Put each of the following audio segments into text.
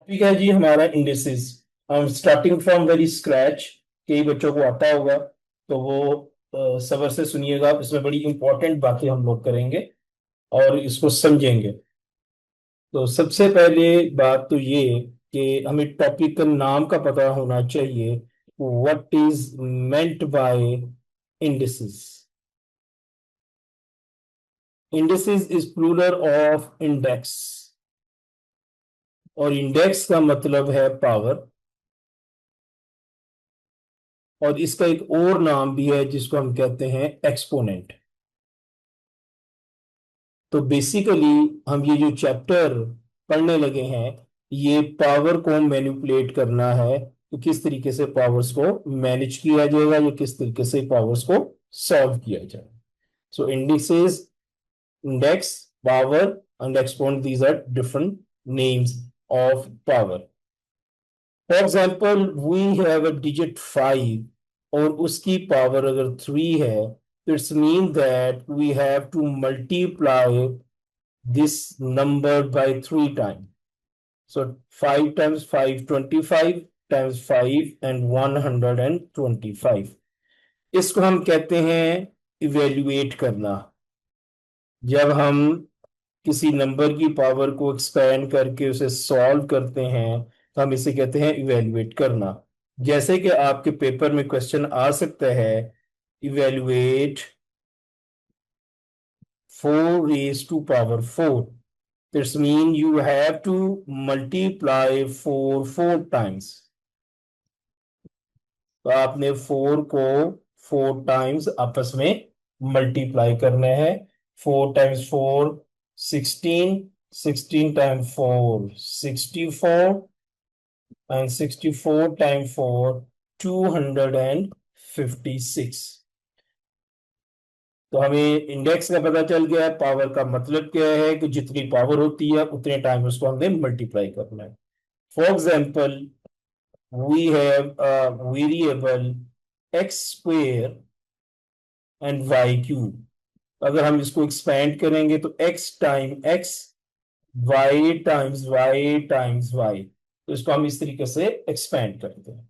ठीक है जी। हमारा इंडिसेस हम स्टार्टिंग फ्रॉम वेरी स्क्रैच। कई बच्चों को आता होगा तो वो सब्र से सुनिएगा। इसमें बड़ी इंपॉर्टेंट बातें हम लोग करेंगे और इसको समझेंगे। तो सबसे पहले बात तो ये कि हमें टॉपिक का नाम का पता होना चाहिए। What is meant by indices. Indices is plural of index और इंडेक्स का मतलब है पावर। और इसका एक और नाम भी है जिसको हम कहते हैं एक्सपोनेंट। तो बेसिकली हम ये जो चैप्टर पढ़ने लगे हैं ये पावर को मैनिपुलेट करना है कि किस तरीके से पावर्स को मैनेज किया जाएगा या किस तरीके से पावर्स को सॉल्व किया जाए। So indices, index, power and exponent, these are different names of power. For example we have a digit 5 और उसकी पावर अगर 3 है तो it's mean that we have to multiply this number by 3 times. So 5 times 5, 25 times 5 and 125. इसको हम कहते हैं evaluate करना। जब हम किसी नंबर की पावर को एक्सपेंड करके उसे सॉल्व करते हैं तो हम इसे कहते हैं इवेल्युएट करना। जैसे कि आपके पेपर में क्वेश्चन आ सकता है, evaluate 4 raised to power 4. This means you have to multiply 4 times. तो आपने 4 को 4 टाइम्स आपस में मल्टीप्लाई करना है। 4 टाइम्स 4 16, 16 टाइम्स 4 64 एंड 64 टाइम्स 4 256। तो हमें इंडेक्स का पता चल गया है। पावर का मतलब क्या है कि जितनी पावर होती है उतने टाइम उसको हमने मल्टीप्लाई करना है। For example we have a variable x square and y cube. अगर हम इसको एक्सपेंड करेंगे तो x time x, y times y times y, तो इसको हम इस तरीके से एक्सपेंड करते हैं।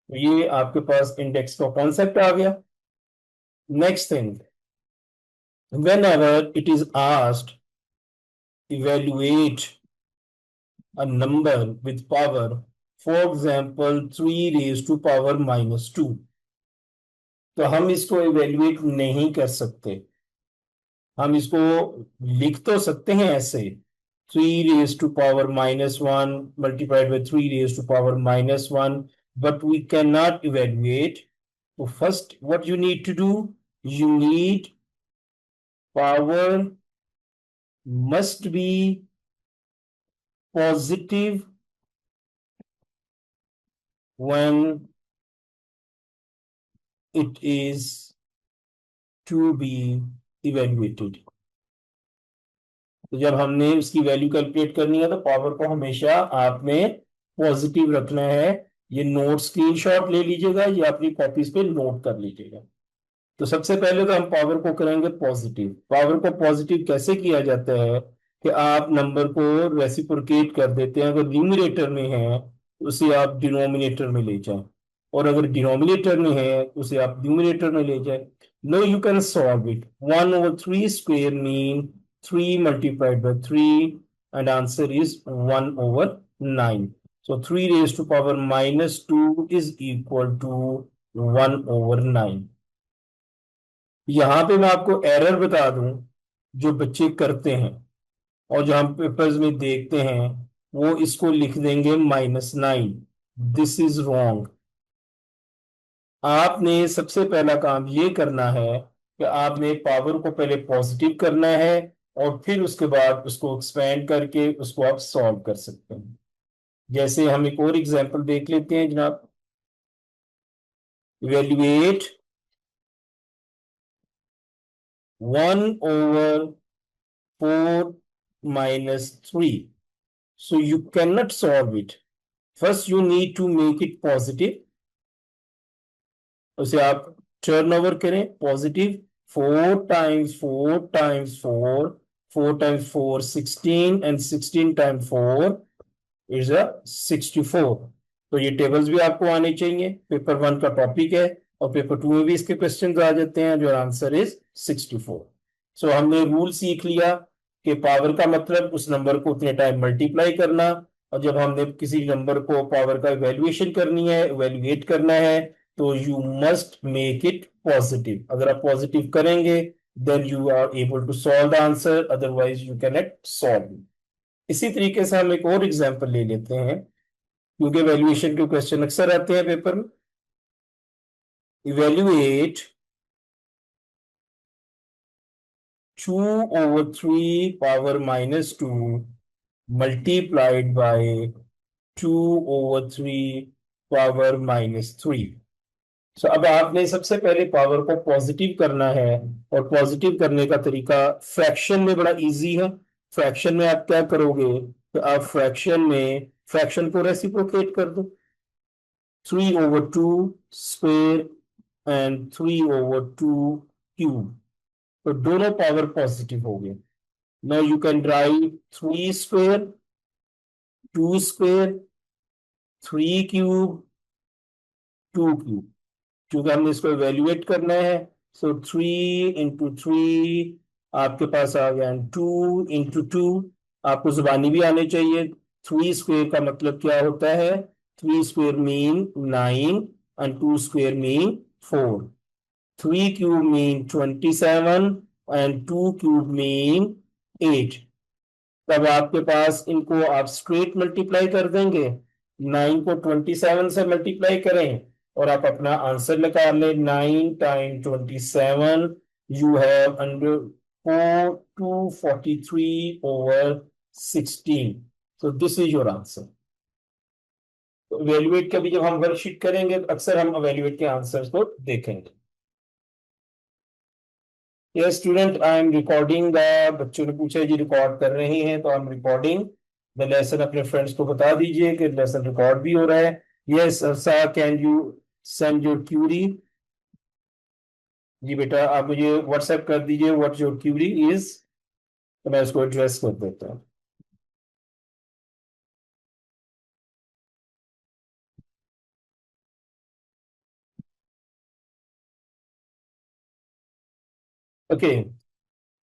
तो ये आपके पास इंडेक्स का कॉन्सेप्ट आ गया। Next thing, whenever it is asked evaluate a number with power, for example 3 raised to power minus 2, तो हम इसको इवेल्युएट नहीं कर सकते। हम इसको लिख तो सकते हैं ऐसे, 3 raised to power minus 1 multiplied by 3 raised to power minus 1, but we cannot evaluate. So first what you need to do, you need power must be positive when it is to be evaluated। तो जब हमने उसकी value calculate करनी है तो power को हमेशा आपने पॉजिटिव रखना है। ये नोट स्क्रीनशॉट ले लीजिएगा या अपनी कॉपीज पे नोट कर लीजिएगा। तो सबसे पहले तो हम पावर को करेंगे पॉजिटिव। पावर को पॉजिटिव कैसे किया जाता है कि आप नंबर को रेसिप्रोकेट कर देते हैं। अगर न्यूमरेटर में है तो उसे आप डिनोमिनेटर में ले जाएं, और अगर डिनोमिनेटर में है तो उसे आप न्यूमरेटर में ले जाएं। No you can solve it. 1/3 square mean 3 multiplied by 3 and answer is 1/9. So 3 raised to power minus 2 is equal to 1/9। यहां पे मैं आपको एरर बता दूं जो बच्चे करते हैं और जो हम पेपर्स में देखते हैं, वो इसको लिख देंगे -9। This is wrong. आपने सबसे पहला काम ये करना है कि आपने पावर को पहले पॉजिटिव करना है और फिर उसके बाद उसको एक्सपेंड करके उसको आप सॉल्व कर सकते हैं। जैसे हम एक और एग्जांपल देख लेते हैं जनाब। Evaluate 1/4 minus 3. So you cannot solve it. First you need to make it positive। उसे आप टर्न ओवर करें positive. 4 times 4 times 4, 4 times 4 16 and 16 times 4 is a 64। तो ये टेबल्स भी आपको आने चाहिए, पेपर 1 का टॉपिक है, और पेपर 2 में भी इसके क्वेश्चंस आ जाते हैं, जो आंसर इज 64। सो हमने रूल सीख लिया कि पावर का मतलब उस नंबर को उतने टाइम मल्टीप्लाई करना, और जब हमने किसी नंबर को पावर का इवेल्युएशन करनी है, इवेल्युएट करना है, तो you must make it positive. अगर आप पॉजिटिव करेंगे then you are able to solve the answer, otherwise you can not solve. इसी तरीके से हम एक और एग्जांपल ले लेते हैं, क्योंकि वैल्यूएशन के क्वेश्चन अक्सर आते हैं पेपर में। इवेल्युएट 2/3 multiplied by 2/3 सो अब आपने सबसे पहले पावर को पॉजिटिव करना है, और पॉजिटिव करने का तरीका फ्रैक्शन में बड़ा इजी है। फ्रैक्शन में आप क्या करोगे, तो आप फ्रैक्शन को रेसिप्रोकेट कर दो, 3/2 एंड 3/2 तो दोनों पावर पॉजिटिव हो गए। Now you can write 3 square, 2 square, 3 cube, 2 cube. क्योंकि हमने इसको इवेल्युएट करना है, सो 3 × 3 आपके पास आ गया, 2 × 2 आपको जुबानी भी आने चाहिए। 3 स्क्वायर का मतलब क्या होता है, 3 square mean 9 and 2 square mean 4। 3 cube mean 27 and 2 cube mean 8। तब आपके पास इनको आप स्ट्रेट मल्टीप्लाई कर देंगे, 9 को 27 से मल्टीप्लाई करें और आप अपना आंसर निकाल लें। 9 × 27 you have under 243/16। So this is your answer. तो इवेल्युएट का भी जब हम वर्कशीट करेंगे तो अक्सर हम इवेल्युएट के आंसर्स को देखेंगे। Yes student, I am recording the, बच्चों ने पूछा जी रिकॉर्ड कर रहे हैं, तो I am recording the lesson. अपने फ्रेंड्स को बता दीजिए कि लेसन रिकॉर्ड भी हो रहा है। Yes Arsa, can you send your query? जी बेटा, आप मुझे व्हाट्सएप कर दीजिए व्हाट योर क्यूरी इज, तो मैं उसको एड्रेस कर देता हूँ। ओके,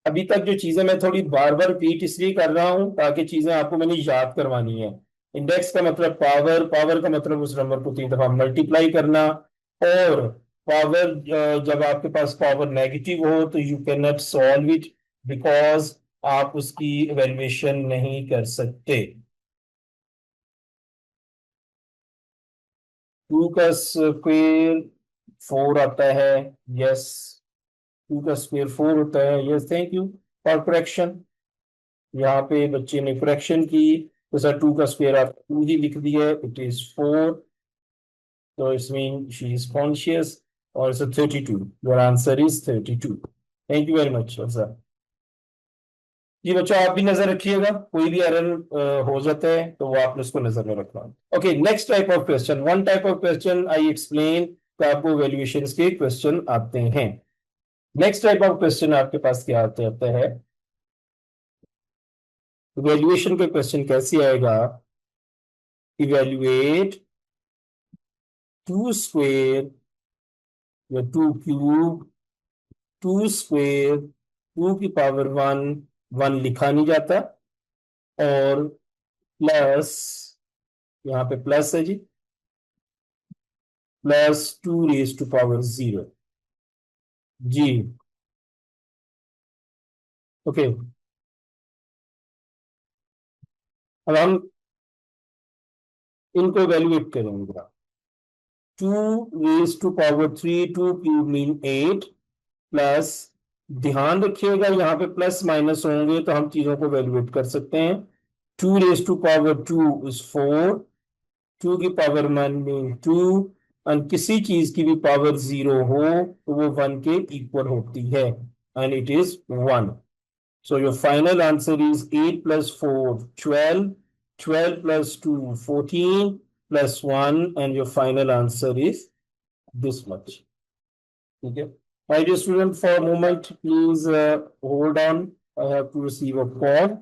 अभी तक जो चीजें मैं थोड़ी बार बार रिपीट इसलिए कर रहा हूं ताकि चीजें आपको मैंने याद करवानी है। इंडेक्स का मतलब पावर, पावर का मतलब उस नंबर को 3 दफा मल्टीप्लाई करना। और पावर, जब आपके पास पावर नेगेटिव हो तो you can not solve it, because आप उसकी इवेल्युएशन नहीं कर सकते। 2 का स्क्वेयर 4 आता है, यस। 2 का स्क्वेयर 4 होता है, yes, thank you for correction. यहाँ पे बच्चे ने करेक्शन की, तो सर 2 का स्क्वायर आप 2 ही लिख दिया, इट इज 4, तो it's mean she is conscious. और sir 32, your answer is 32। Thank you very much sir. जी बच्चों, आप भी नजर रखिएगा, कोई भी एरर हो जाता है तो वो आपने उसको नजर में रखना। Okay, next type of question, one type of question I explain, तो आपको वैल्यूएशन के क्वेश्चन आते हैं। नेक्स्ट टाइप ऑफ क्वेश्चन आपके पास क्या आता है, वैल्यूएशन का क्वेश्चन कैसे आएगा, इवेल्युएट 2 स्क्वेयर या 2 क्यूब, 2 स्क्वेयर, 2 की पावर 1, 1 लिखा नहीं जाता, और प्लस, यहाँ पे प्लस है जी, +2 raised to power 0। जी, ओके। अब हम इनको एवेल्युएट करेंगे। 2 raised to power 3, 2 cube mean 8, plus, ध्यान रखिएगा यहाँ पे प्लस माइनस होंगे तो हम चीजों को एवेल्युएट कर सकते हैं। 2 raised to power 2 इज 4, 2 की पावर 1 मीन 2, और किसी चीज की भी पावर 0 हो तो वो 1 के इक्वल होती है, and it is 1। So your final answer is 8 + 4 12, 12 + 2 14 +1, and your final answer is this much. ठीक है, my dear student, for a moment please hold on, I have to receive a call।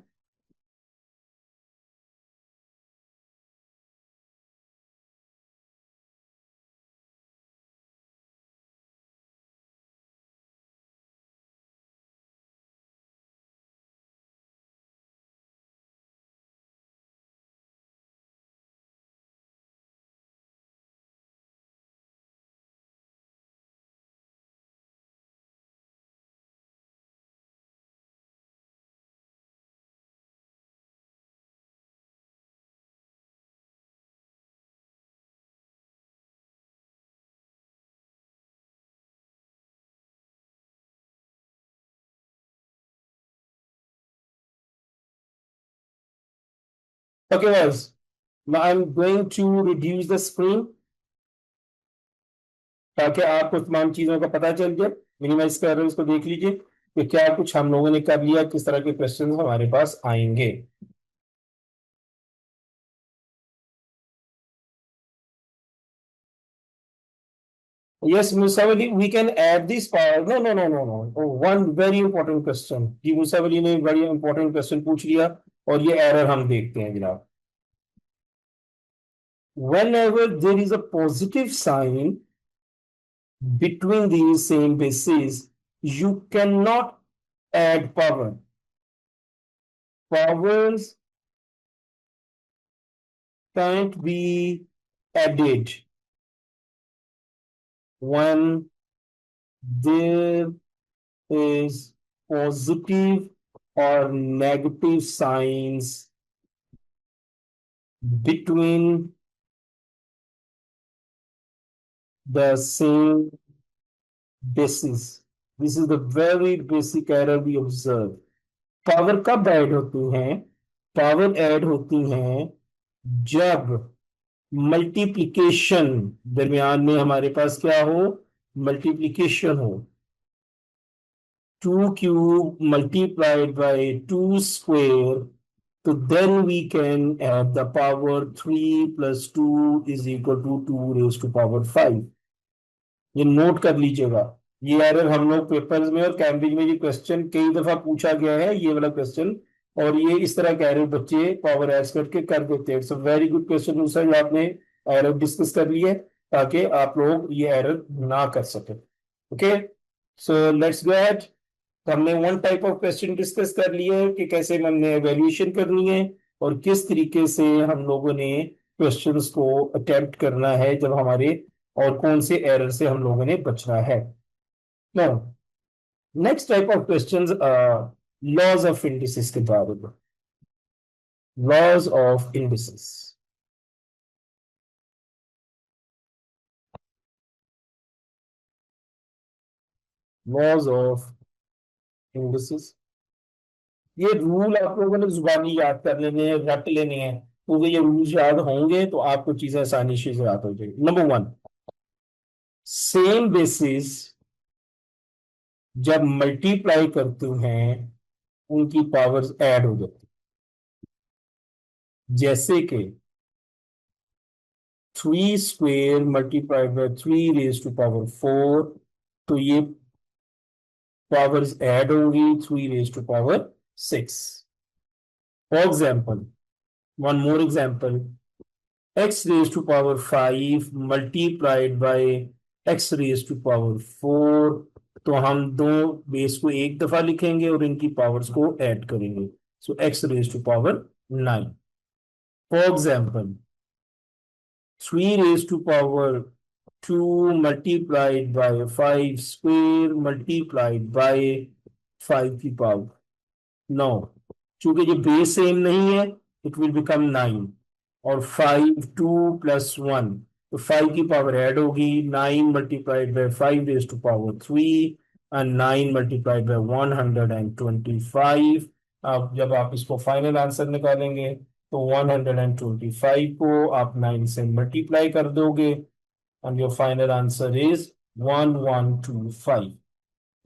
Okay guys, now I'm going to reduce the screen ताकि आपको तमाम चीजों का पता चल जाए। मिनिमाइज कर रहे हैं, उसको देख लीजिए कि क्या कुछ हम लोगों ने कर लिया, किस तरह के क्वेश्चन हमारे पास आएंगे। Yes, Musawali, we can add this power. No, no, no, no, no. Oh, one very important question. जी मुसावली ने बड़ी इंपॉर्टेंट क्वेश्चन पूछ लिया और ये एरर हम देखते हैं जनाब। Whenever there is a positive sign between these same bases, you cannot add power. Powers can't be added when there is positive or negative signs between the same bases. This is the very basic error we observe. Power कब add होती हैं? Power add होती हैं जब multiplication दरमियान में हमारे पास क्या हो? मल्टीप्लिकेशन हो। 2 cube multiplied by 2 square, so then we can add the power 3 plus 2 is equal to 2 raised to power 5. ये नोट कर लीजिएगा। ये एरर हम लोग पेपर्स में और कैम्ब्रिज में ये क्वेश्चन कई दफा पूछा गया है, ये वाला क्वेश्चन। और ये इस तरह के एरर बच्चे पावर एड करके कर देते हैं। It's a very good question sir, आपने एरर डिस्कस कर लिए ताकि आप लोग ये एरर ना कर सके। Okay, so let's go ahead. तो हमने one type of question discuss कर लिए कि कैसे हमने एवेल्यूएशन करनी है और किस तरीके से हम लोगों ने क्वेश्चंस को अटेम्प्ट करना है जब हमारे, और कौन से एरर से हम लोगों ने बचना है। Now next type of questions, laws of indices के बारे में। Laws of indices, laws of indices, ये रूल आप लोगों ने जुबानी याद कर लेने हैं, रट लेने हैं। क्योंकि ये रूल्स याद होंगे तो आपको चीजें आसानी से याद हो जाएगी। नंबर वन, सेम बेसिस जब मल्टीप्लाई करते हैं उनकी पावर्स ऐड हो जाती है। जैसे कि 3 square multiplied by 3 raise to power 4, तो ये पावर्स ऐड होंगी 3 raise to power 6। For example, one more example, x raise to power 5 multiplied by x raise to power 4, तो हम दो बेस को एक दफा लिखेंगे और इनकी पावर्स को ऐड करेंगे। So x raise to power 9। For example, 3 raised to power 2 multiplied by 5 square multiplied by 5 की पावर 9। चूंकि ये बेस सेम नहीं है, इट विल बिकम 9। और 5 2 प्लस 1, तो 5 की पावर ऐड होगी। 9 multiplied by 5 raise to power 3 and 9 multiplied by 125। अब जब आप इसको फाइनल आंसर निकालेंगे तो 125 को आप 9 से मल्टीप्लाई कर दोगे and your final answer is 1125।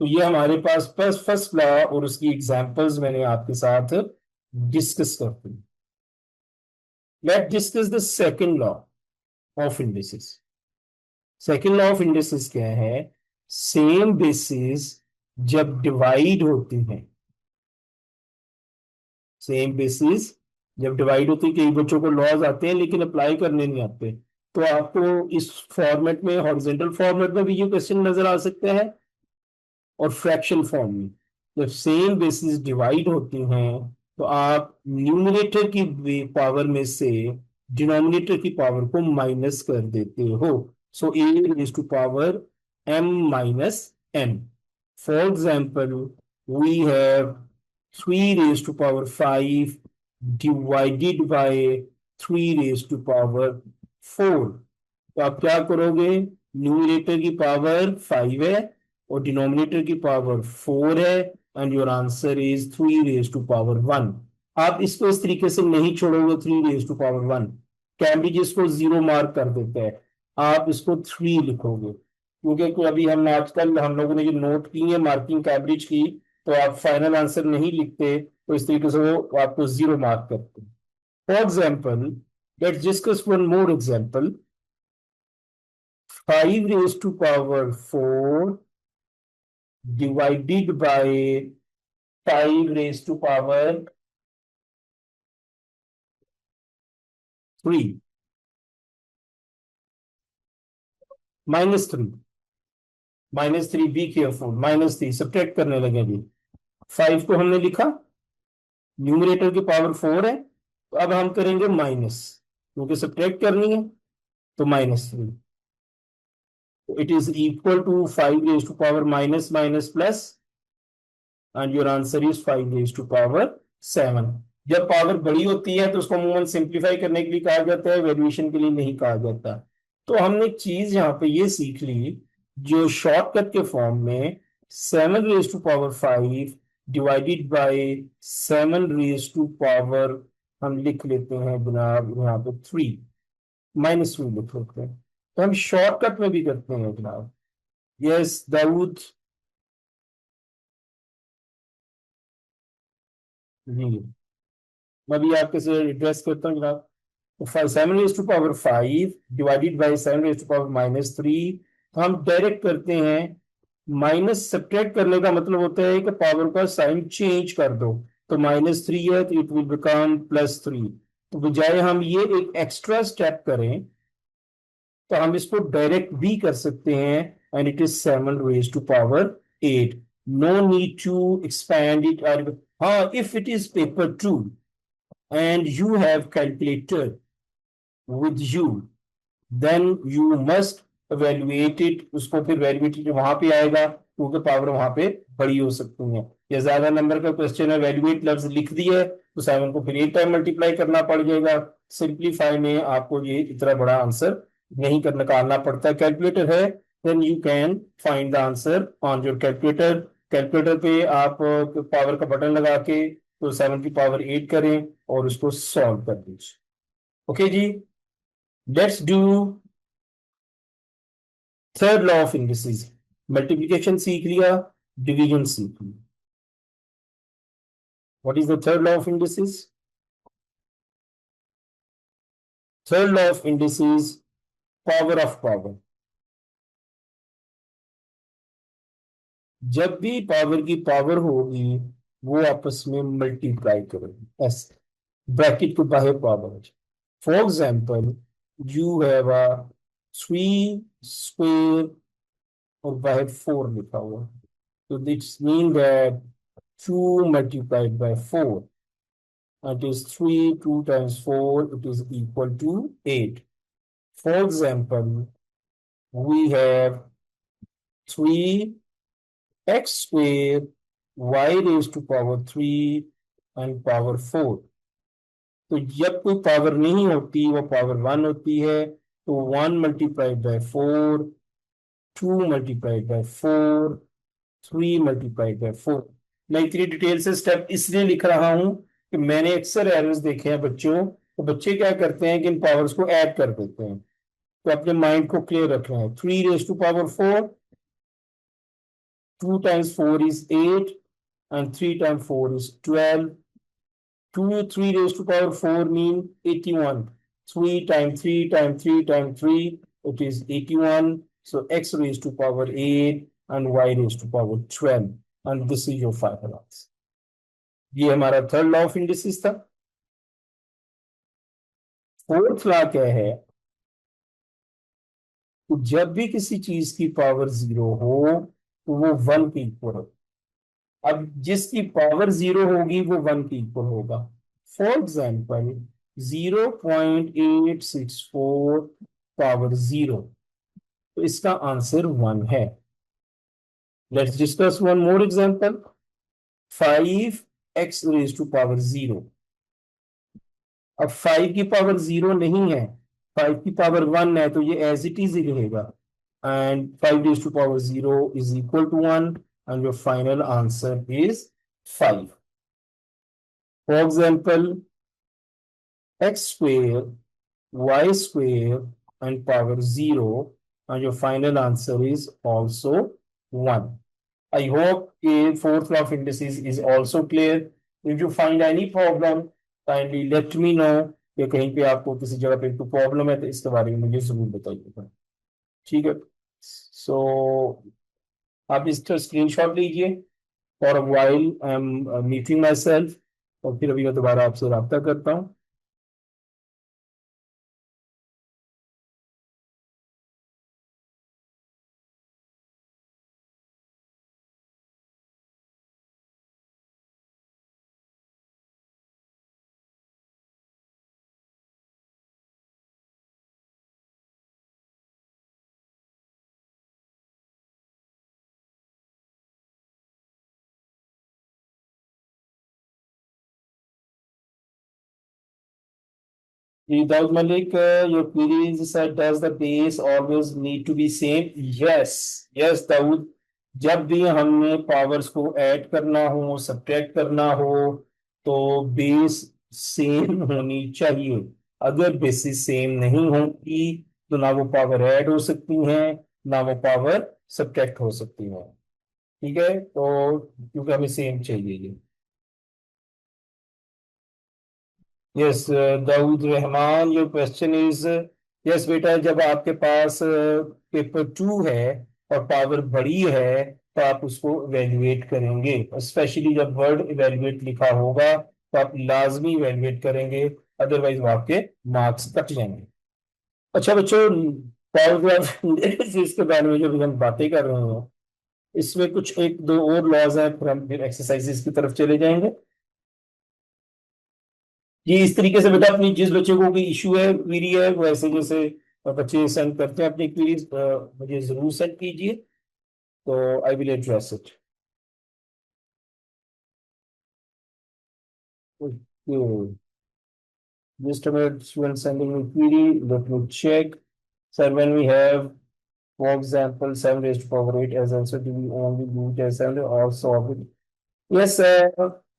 तो ये हमारे पास फर्स्ट लॉ और उसकी एग्जांपल्स मैंने आपके साथ डिस्कस करते हैं। Let discuss the second law of indices. Second law of indices क्या है? सेम बेसिस जब डिवाइड होती हैं, सेम बेसिस जब डिवाइड होती है, कई बच्चों को लॉज आते हैं लेकिन अप्लाई करने नहीं आते, तो आपको इस फॉर्मेट में, हॉरिजॉन्टल फॉर्मेट में भी ये क्वेश्चन नजर आ सकते हैं और फ्रैक्शन फॉर्म में। जब सेम बेसिस डिवाइड होती हैं तो आप न्यूमरेटर की पावर में से डिनोमिनेटर की पावर को माइनस कर देते हो। So a raise to power m minus n। For example, we have 3 raised to power 5 divided by 3 raised to power 4। तो आप क्या करोगे? न्यूमरेटर की पावर 5 है और डिनोमिनेटर की पावर 4 है and your answer is 3 raised to power 1। आप इसको इस तरीके से नहीं छोड़ोगे 3 रेज टू पावर 1, कैम्ब्रिज इसको 0 मार्क कर देते हैं, आप इसको 3 लिखोगे, क्योंकि अभी हम आजकल हम लोगों ने जो नोट की है मार्किंग कैम्ब्रिज की, तो आप फाइनल आंसर नहीं लिखते, तो इस तरीके से वो आपको 0 मार्क करते हैं। For example, let's discuss one more example. 5 raise to power 4 divided by 5 raised to power 3 -3, -3, be careful, -3 subtract करने लगे जी। 5 को हमने लिखा, न्यूमरेटर की पावर 4 है, तो अब हम करेंगे माइनस, क्योंकि सब्ट्रैक्ट करनी है, तो -3। It is equal to 5 raise to power minus minus plus, and your answer is 5 raise to power 7। जब पावर बड़ी होती है तो उसको अमूमन सिंप्लीफाई करने के लिए कहा जाता है, वेरिएशन के लिए नहीं कहा जाता। तो हमने एक चीज यहाँ पे ये सीख ली, जो शॉर्टकट के फॉर्म में 7 raise to power 5 divided by 7 raise to power, हम लिख लेते हैं जनाब यहाँ पे 3, -3 लिख लेते हैं, तो हम शॉर्टकट में भी करते हैं जनाब। यस दाऊद जी, मैं भी आपके से एड्रेस करता हूँ जनाब। तो 7 raise to power 5 divided by 7 raise to power -3, तो हम डायरेक्ट करते हैं, माइनस सब्ट्रैक्ट करने का मतलब होता है कि पावर का साइन चेंज कर दो, तो -3 है तो इट विल बिकम +3। तो बजाय हम ये एक एक्स्ट्रा स्टेप करें, तो हम इसको डायरेक्ट भी कर सकते हैं, and it is 7 raise to power 8। No need to expand it. हाँ, if it is paper 2 and you have calculator with you, then you must evaluate it। उसको फिर वैल्यूएट वहां पे आएगा, क्योंकि पावर वहां पे बड़ी हो सकती है, या ज्यादा नंबर का क्वेश्चन है, वैल्यूएट लफ्ज लिख दिए तो 7 को फिर 8 टाइम मल्टीप्लाई करना पड़ जाएगा। सिंप्लीफाई में आपको ये इतना बड़ा आंसर नहीं कर निकालना पड़ता, कैलकुलेटर है, then you can find the answer on your calculator. Calculator पे आप पावर का बटन लगा के तो 7 की पावर 8 करें और उसको सॉल्व कर दीजिए। ओके जी, let's do third law of indices. Multiplication सीख लिया, डिवीजन सीख लिया। What is the third law of indices? Third law of indices, power of power. जब भी पावर की पावर होगी, वो आपस में मल्टीप्लाई करेगी, ऐसे ब्रैकेट के बाहर power. For example, you have a 3 square और बाहर 4 लिखा हुआ, so this means that 2 multiplied by 4, that is 3, 2 times 4, it is equal to 8. For example, we have 3x square y raised to power 3 and power 4। तो जब कोई power नहीं होती, वो पावर 1 होती है, तो 1 multiplied by 4, 2 multiplied by 4, 3 multiplied by 4। मैं इतनी डिटेल से स्टेप इसलिए लिख रहा हूं कि मैंने अक्सर एरर्स देखे हैं बच्चों, तो बच्चे क्या करते हैं कि इन पावर्स को ऐड कर देते हैं। तो अपने माइंड को क्लियर रखना है। 3 raise to power 4, 2 times 4 is 8, and 3 times 4 is 12। 3 raised to power 4 mean 81, 3 times 3 times 3 times 3, it is 81। So x raised to power 8 and y raised to power 12, and this is your final answer। ये हमारा third law of indices था। Fourth law क्या है? तो जब भी किसी चीज की पावर 0 हो, तो वो 1 के इक्वल हो। अब जिसकी पावर 0 होगी वो 1 के इक्वल होगा। फॉर एग्जाम्पल, 0.864 पावर 0, तो इसका आंसर 1 है। Let's discuss one more example. 5x raised to power 0। अब 5 की पावर 0 नहीं है, 5 की पावर 1 है, तो ये एज इट इज ही रहेगा, and 5 raised to power 0 is equal to 1, and your final answer is 5। For example x square y square and power 0, and your final answer is also 1. I hope a fourth law of indices is also clear. If you find any problem, kindly let me know कि कहीं पे आपको किसी जगह पे कोई problem है तो इसके बारे में मुझे जरूर बताइएगा। ठीक है। सो आप इसका स्क्रीनशॉट लीजिए। For a while I am meeting my self, और फिर अभी मैं दोबारा आपसे रब्ता करता हूँ। Without Malik, your query said, does the base always need to be same? Yes, yes, Dawood. जब भी हमें पावर्स को ऐड करना हो, सब्ट्रैक्ट करना हो, तो बेस सेम होनी चाहिए। अगर बेसिस सेम नहीं होगी तो ना वो पावर ऐड हो सकती हैं, ना वो पावर सब्ट्रैक्ट हो सकती हैं। ठीक है, तो क्योंकि हमें सेम चाहिए ये। Yes Dawood Rahman, your question is, yes बेटा, जब आपके पास पेपर टू है और पावर बड़ी है तो आप उसको इवेल्युएट करेंगे, स्पेशली जब वर्ड इवेल्युएट लिखा होगा तो आप लाजमी इवेल्युएट करेंगे, अदरवाइज वो आपके मार्क्स कट जाएंगे। अच्छा बच्चों, पावर ग्राफ इसके बारे में जो भी हम बातें कर रहे हैं, इसमें कुछ एक दो और लॉज हैं, फिर हम एक्सरसाइजेस की तरफ चले जाएंगे। ये इस तरीके से बेटा, अपनी जिस बच्चे को कोई इशू है, क्वेरी है, वैसे जैसे बच्चे सेंड करते हैं अपनी क्वेरीज, मुझे जरूर सेंड कीजिए, तो I will address it. Just a minute, student sending me query, let me check. Sir, when we have, for example, 7 raised to power 8 as answer, do we only do it as 7 or solve it? Yes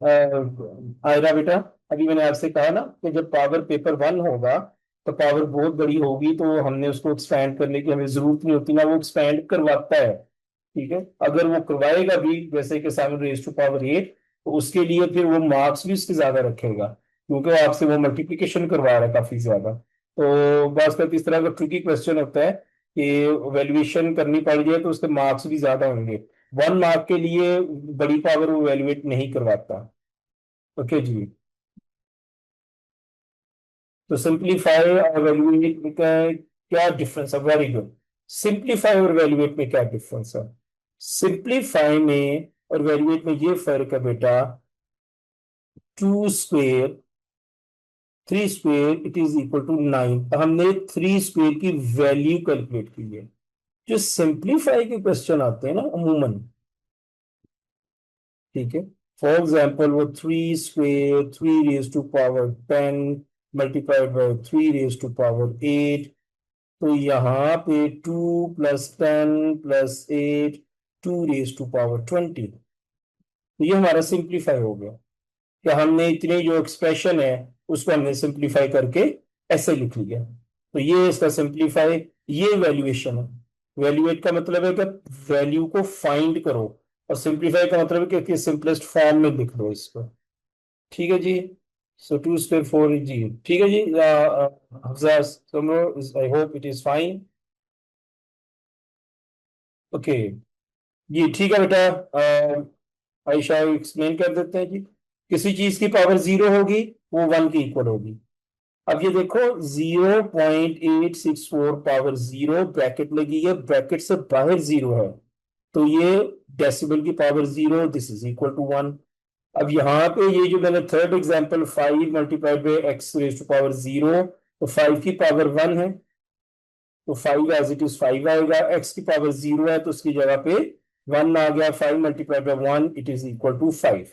Aira बेटा, अभी मैंने आपसे कहा ना कि जब power paper one होगा तो पावर बहुत बड़ी होगी, तो हमने उसको एक्सपैंड करने की हमें जरूरत नहीं होती, ना वो एक्सपैंड करवाता है। ठीक है, अगर वो करवाएगा भी, जैसे कि 7 raised to power 8, तो उसके लिए फिर वो मार्क्स भी उसके ज्यादा रखेगा, क्योंकि वो आपसे वो मल्टीप्लीकेशन करवा रहा है काफी ज्यादा। तो बस का इस तरह का ट्रिकी क्वेश्चन होता है कि वैल्यूएशन करनी पड़ जाए तो उसके मार्क्स भी ज्यादा होंगे। 1 मार्क के लिए बड़ी पावर वो वैल्यूएट नहीं करवाता। ओके जी। तो सिंप्लीफाई और वैल्यूएट में क्या डिफरेंस है? Very good. सिंप्लीफाई और वैल्यूएट में क्या डिफरेंस है? सिंप्लीफाई में और वैल्यूएट में ये फर्क है बेटा, 2 square 3 square it is equal to 9। हमने 3 स्क्वेयर की वैल्यू कैलकुलेट की है। जो सिंप्लीफाई के क्वेश्चन आते हैं ना अमूमन, ठीक है, फॉर एग्जाम्पल वो 3 square 3 raise to power 10 multiplied by 3 raise to power 8, तो यहाँ पे 2 + 10 + 8 2 रेज टू पावर 20, तो ये हमारा सिंप्लीफाई हो गया कि हमने इतने जो एक्सप्रेशन है उसको हमने सिंप्लीफाई करके ऐसे लिख लिया। तो ये इसका सिंप्लीफाई, ये वैल्यूएशन है। वैल्यूएट का मतलब है कि वैल्यू को फाइंड करो, और सिंप्लीफाई का मतलब है कि सिंपलेस्ट फॉर्म में लिख दो इसको। ठीक है जी। सो 2 * 4 जी, ठीक है जी। Hafsa Samro, I hope it is fine. Okay जी, ठीक है बेटा। आयशा एक्सप्लेन कर देते हैं जी। किसी चीज की पावर 0 होगी, वो 1 की इक्वल होगी। अब ये देखो, 0.864 पावर 0 ब्रैकेट लगी है, ब्रैकेट से बाहर 0 है, तो ये डेसिबल की power 0, this is equal to 1। अब यहाँ पे ये जो मैंने थर्ड एग्जांपल 5 × 10⁻⁴ तो 5 की पावर 1 है, तो 5 एज इट इज 5 आएगा। x की पावर 0 है तो उसकी जगह पे 1 आ गया। 5 × 1 इट इज इक्वल टू 5।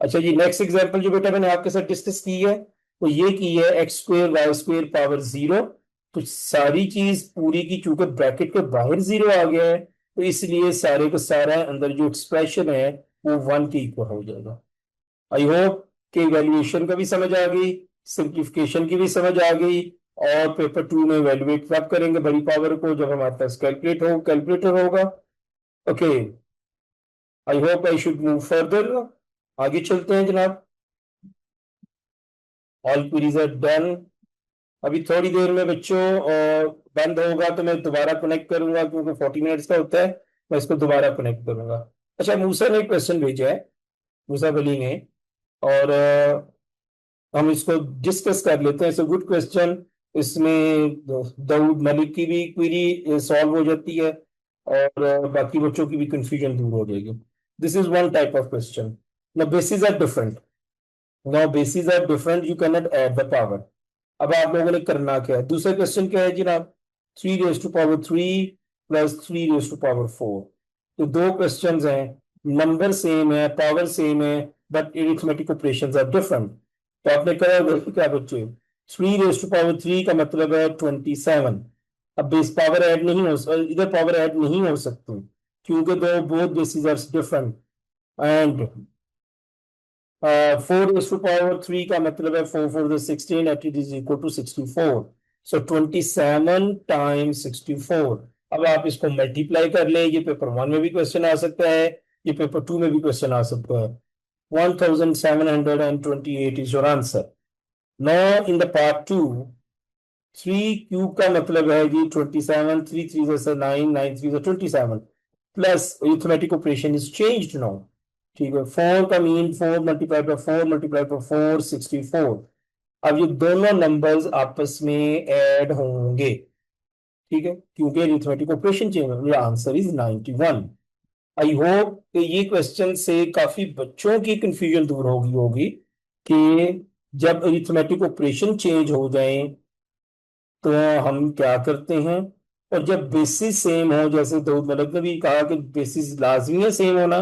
अच्छा जी, नेक्स्ट एग्जांपल जो बेटा मैंने आपके साथ डिस्कस की है, तो ये की है x² y² पावर 0। तो सारी चीज पूरी की, चूंकि ब्रैकेट के बाहर 0 आ गया है, तो इसलिए सारे का सारा अंदर जो एक्सप्रेशन है वो 1 के इक्वल हो जाएगा। आई होप कि इवेल्युएशन का भी समझ आ गई, सिंप्लीफिकेशन की भी समझ आ गई। और पेपर 2 में इवेल्युएट कब करेंगे बड़ी पावर को, जब हमारे पास कैलकुलेटर होगा। Okay, I hope I should move further. आगे चलते हैं जनाब। All queries are done. अभी थोड़ी देर में बच्चों बंद होगा तो मैं दोबारा कनेक्ट करूंगा, क्योंकि 40 मिनट्स का होता है। मैं इसको दोबारा कनेक्ट करूंगा। अच्छा, मूसा ने एक क्वेश्चन भेजा है, मूसा वली ने। और हम इसको डिस्कस कर लेते हैं। It's good question. इसमें दाऊद मलिक की भी क्वेरी सॉल्व हो जाती है, और बाकी बच्चों की भी कंफ्यूजन दूर हो जाएगी। This is one type of question. The basis are different. Now basis are different, you can not add the power. अब आप लोगों ने करना क्या है, दूसरा क्वेश्चन क्या है जनाब, 3 raise to power 3 plus 3 raise to power 4। तो दो क्वेश्चन हैं, नंबर सेम है, पावर सेम है, but arithmetic operations are different. तो आपने कहा क्या बच्चे, 3 रेज टू पावर 3 का मतलब है 27। अब बेस पावर ऐड नहीं हो, इधर पावर ऐड नहीं हो सकती, क्योंकि दो both basis are different. And 4 raise to power 3 का मतलब है 4 4 16 at it is equal to 64। So 27 times 64। अब आप इसको मल्टीप्लाई कर लें, ये पेपर 1 में भी क्वेश्चन आ सकता है, ये पेपर 2 में भी क्वेश्चन आ सकता है। 1728 is your answer. Now in the part 2, 3 cube का मतलब है जी 27, 3 3 9 9 3 27, plus arithmetic operation is changed now. ठीक है, 4 का मीन 4 × 4 × 4 64। अब ये दोनों नंबर्स आपस में ऐड होंगे, ठीक है, क्योंकि अरिथमेटिक ऑपरेशन चेंज होगा। Answer is 91। आई होप कि ये क्वेश्चन से काफी बच्चों की कंफ्यूजन दूर होगी कि जब अरिथमेटिक ऑपरेशन चेंज हो जाए तो हम क्या करते हैं। और जब बेसिस सेम हो, जैसे दाऊद मलिक ने भी कहा कि बेसिस लाजमी है सेम होना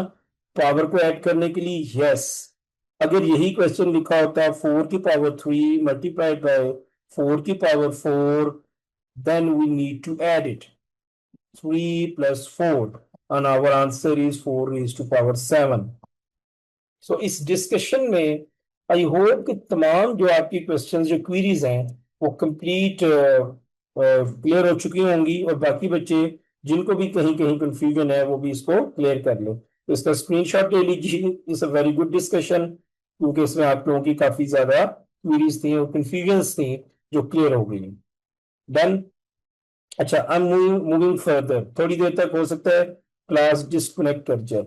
पावर को ऐड करने के लिए, यस। अगर यही क्वेश्चन लिखा होता 4 की पावर 3 मल्टीप्लाइड बाय 4 की power 4, then we need to add it, 3 + 4, and our answer is 4 raised to power 7। सो इस डिस्कशन में आई होप कि तमाम जो आपकी क्वेश्चंस जो क्वेरीज हैं वो कंप्लीट क्लियर हो चुकी होंगी, और बाकी बच्चे जिनको भी कहीं कहीं कंफ्यूजन है वो भी इसको क्लियर कर लो। तो इसका स्क्रीनशॉट ले लीजिए। It's a very good discussion, क्योंकि इसमें आप लोगों की काफी ज्यादा क्वेरीज थी और कंफ्यूजन थी जो क्लियर हो गई। डन। अच्छा, आई एम मूविंग फर्दर। थोड़ी देर तक हो सकता है क्लास डिस्कनेक्ट कर जाए।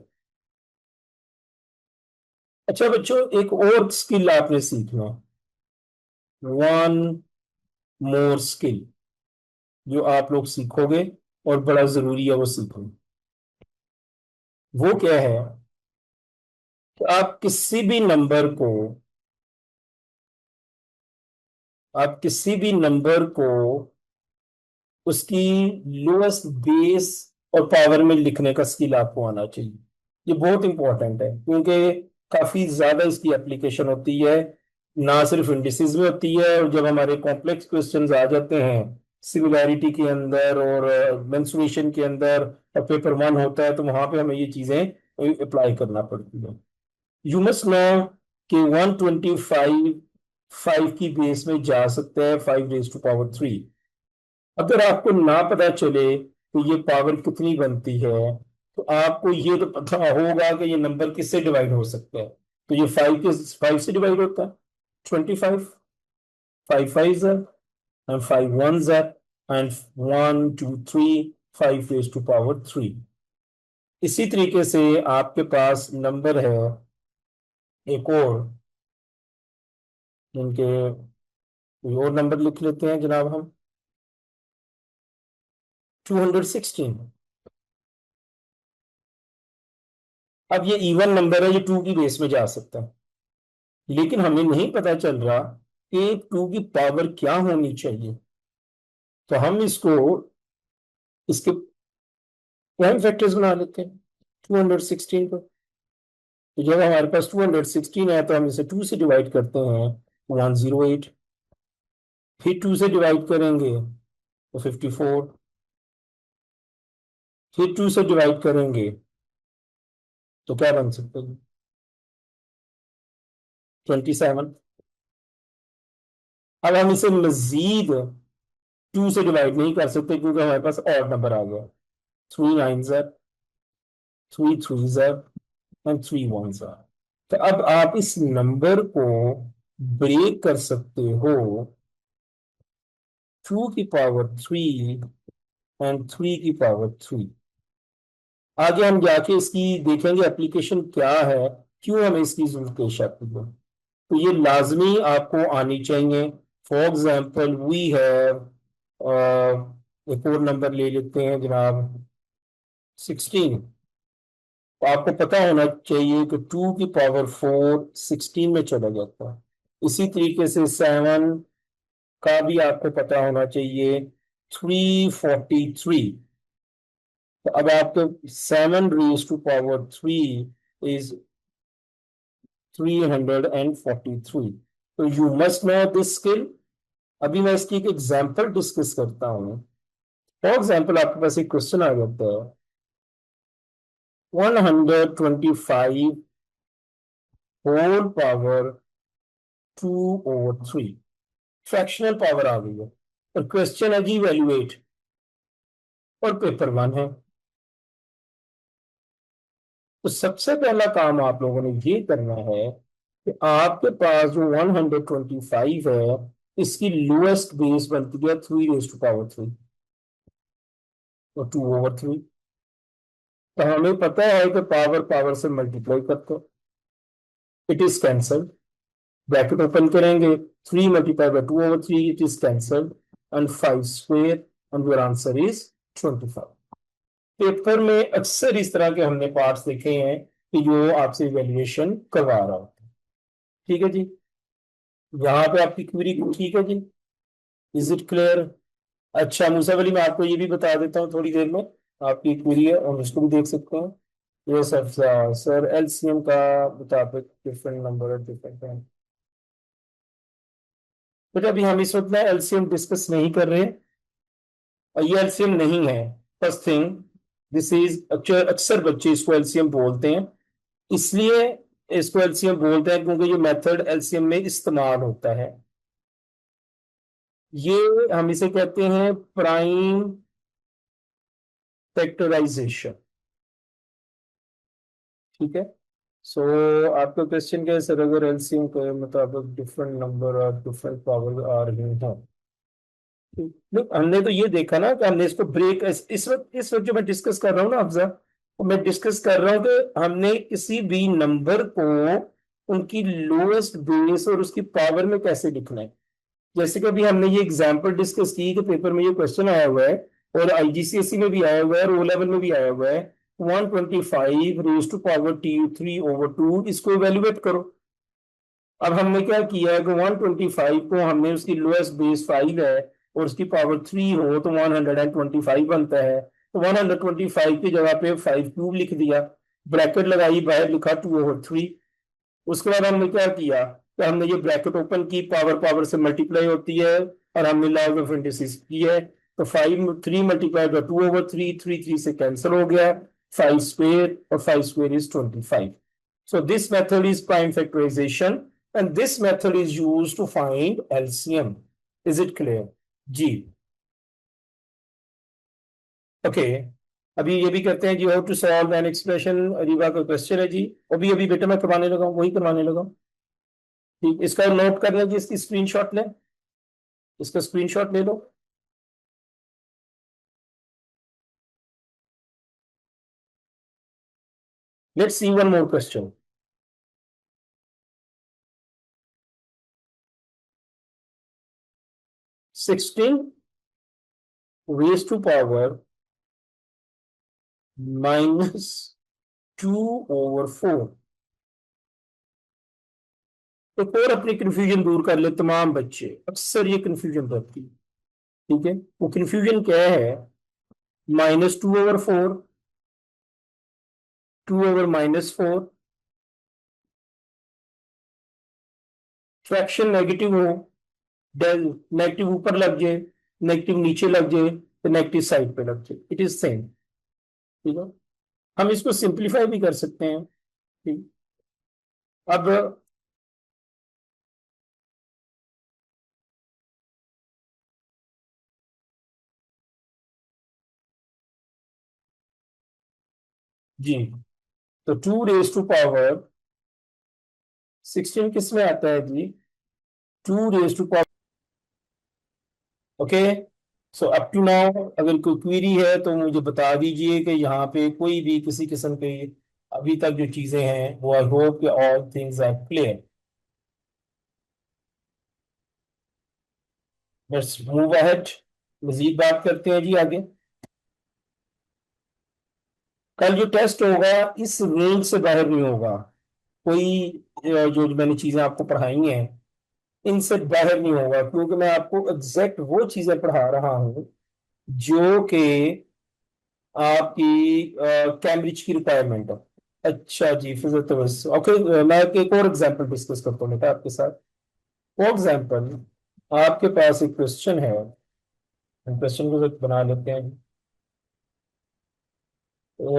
अच्छा बच्चों, एक और स्किल आपने सीखना, वन मोर स्किल जो आप लोग सीखोगे और बड़ा जरूरी है वो सीखना। वो क्या है कि आप किसी भी नंबर को उसकी लोएस्ट बेस और पावर में लिखने का स्किल आपको आना चाहिए। ये बहुत इंपॉर्टेंट है, क्योंकि काफी ज्यादा इसकी एप्लीकेशन होती है, ना सिर्फ इंडिसेस में होती है, और जब हमारे कॉम्प्लेक्स क्वेश्चंस आ जाते हैं सिमिलैरिटी के अंदर और मेंसुरेशन के अंदर, और पेपर 1 होता है, तो वहां पे हमें ये चीजें अप्लाई करना पड़ती है। यू मस्ट नो कि 125 5 की बेस में जा सकता है 5 raised to power 3। अगर आपको ना पता चले तो ये पावर कितनी बनती है, तो आपको ये तो पता होगा कि ये नंबर किससे डिवाइड हो सकता है। तो ये 5 से डिवाइड होता है, 25, 5 5 and 5 1 and 1 2 3, 5 raised to power 3। इसी तरीके से आपके पास नंबर है एक और, जिनके कोई और नंबर लिख लेते हैं जनाब हम, 216। अब ये इवन नंबर है, ये 2 की बेस में जा सकता है, लेकिन हमें नहीं पता चल रहा कि 2 की पावर क्या होनी चाहिए। तो हम इसको इसके प्राइम फैक्टर्स बना लेते हैं 216 को। तो जब हमारे पास 216 है तो हम इसे 2 से डिवाइड करते हैं, 108। फिर 2 से डिवाइड करेंगे तो 54। फिर 2 से डिवाइड करेंगे तो क्या बन सकता है, 27। अब हम इसे मजीद 2 से डिवाइड नहीं कर सकते क्योंकि हमारे पास और नंबर आ गया। 3 9 ज़र, 3 3 ज़र एंड 3 1 ज़र। तो अब आप इस नंबर को ब्रेक कर सकते हो 2 की पावर 3 एंड 3 की पावर 3। आगे हम जाके इसकी देखेंगे एप्लीकेशन क्या है, क्यों हमें इसकी जरूरत पेश आती है। तो ये लाजमी आपको आनी चाहिए। फॉर एग्जाम्पल वी हैव, एक और नंबर ले लेते हैं जनाब, 16। तो आपको पता होना चाहिए कि 2 की पावर 4 16 में चला जाता है। इसी तरीके से 7 का भी आपको पता होना चाहिए, 343। तो अब आपको 7 रेज टू पावर 3 इज 343। तो you must know this skill. अभी मैं इसकी एक एग्जांपल डिस्कस करता हूं। फॉर एग्जांपल आपके पास एक क्वेश्चन आ जाता है, 125 होल पावर 2/3, फ्रैक्शनल पावर आ गई है और क्वेश्चन है जी इवेल्युएट, और पेपर 1 है। तो सबसे पहला काम आप लोगों ने ये करना है कि आपके पास जो 125 है, इसकी लोएस्ट बेस बनती है 3 रेज टू पावर 3, और 2/3। तो हमें पता है कि पावर पावर से मल्टीप्लाई करते, it is cancelled. Bracket open करेंगे, 3 × 2/3, it is cancelled, and 5 square, and your answer is 25। Paper में अक्सर इस तरह के हमने पार्ट्स देखे हैं कि जो आपसे इवेल्युएशन करवा रहा होता है। ठीक है जी, यहाँ पे आपकी क्वेरी ठीक है जी, इज इट क्लियर? अच्छा मूसा वली, मैं आपको ये भी बता देता हूँ थोड़ी देर में, आपकी क्वेरी है हम इसको भी देख सकते हैं। ये सर, सर एलसीएम का मुताबिक डिफरेंट नंबर है, डिफरेंट है। बट अभी हम इस वक्त ना एलसीएम डिस्कस नहीं कर रहे हैं, और ये एलसीएम नहीं है। फर्स्ट थिंग, दिस इज, अक्सर बच्चे इसको एलसीएम बोलते हैं, इसलिए इसको एलसीएम बोलते हैं क्योंकि ये मेथड एलसीएम में इस्तेमाल होता है। ये हम इसे कहते हैं प्राइम फैक्टराइजेशन। ठीक है। सो आपका क्वेश्चन क्या है सर, अगर एलसीएम के मुताबिक डिफरेंट नंबर और डिफरेंट पावर आ रही हैं। नहीं, हमने तो ये देखा ना कि हमने इसको ब्रेक, इस वक्त जो मैं डिस्कस कर रहा हूँ ना अफजा, वो मैं डिस्कस कर रहा हूँ कि हमने किसी भी नंबर को उनकी लोएस्ट बेस और उसकी पावर में कैसे लिखना है। जैसे कि अभी हमने ये एग्जांपल डिस्कस की कि पेपर में ये क्वेश्चन आया हुआ है, और आईजीसीएसई में भी आया हुआ है, और ओ लेवल में भी आया हुआ है, 125 रेज टू पावर 3/2, इसको इवेल्युएट करो। अब हमने क्या किया है कि 125 को हमने, उसकी लोएस्ट बेस 5 है और उसकी पावर 3 हो तो 125 बनता है। तो 125 की जगह पे 5³ लिख दिया, ब्रैकेट लगाई, बाहर लिखा 2/3। उसके बाद हमने क्या किया कि हमने ये ब्रैकेट ओपन की, पावर पावर से मल्टीप्लाई होती है, और हमने लॉ ऑफ इंडिसेस की है। तो 3 × 3 × 2/3, 3 से कैंसिल हो गया, 5 स्क्वेयर, और 5 square is 25। So this method is prime factorization, and this method is used to find LCM. Is it clear? जी, ओके। अभी ये भी करते हैं जी, how to solve an expression. Riva का क्वेश्चन है जी, अभी अभी बेटा मैं करवाने लगा हूँ, वही करवाने लगा हूँ। ठीक, इसका नोट कर लें जी, इसकी स्क्रीनशॉट लें, इसका स्क्रीनशॉट ले लो। Let's see one more question. 16 raise to power -2/4। एक और अपनी कंफ्यूजन दूर कर ले तमाम बच्चे, अक्सर ये कंफ्यूजन रहती है। ठीक है, वो कंफ्यूजन क्या है, -2/4, 2/-4, फ्रैक्शन नेगेटिव हो, डेल नेगेटिव ऊपर लग जाए, नेगेटिव नीचे लग जाए, तो नेगेटिव साइड पे लग जाए, इट इज सेम। ठीक है, हम इसको सिंप्लीफाई भी कर सकते हैं। ठीक, अब जी। तो 2 रेज टू पावर 16 किस में आता है जी? 2 raise to power. Okay. So up to now अगर कोई क्वेरी है तो मुझे बता दीजिए कि यहाँ पे कोई भी किसी किस्म के अभी तक जो चीजें हैं वो आई होप कि all things are clear. Let's move ahead. Majeed बात करते हैं जी आगे। कल जो टेस्ट होगा इस रेंज से बाहर नहीं होगा। कोई जो मैंने चीजें आपको पढ़ाई हैं इनसे बाहर नहीं होगा, क्योंकि मैं आपको एग्जैक्ट वो चीजें पढ़ा रहा हूं जो कि आपकी कैम्ब्रिज की रिक्वायरमेंट है। अच्छा जी, फिजिक्स ओके। मैं एक और एग्जांपल डिस्कस करता हूँ बेटा आपके साथ। फॉर एग्जांपल आपके पास एक क्वेश्चन है, हम क्वेश्चन को बना लेते हैं।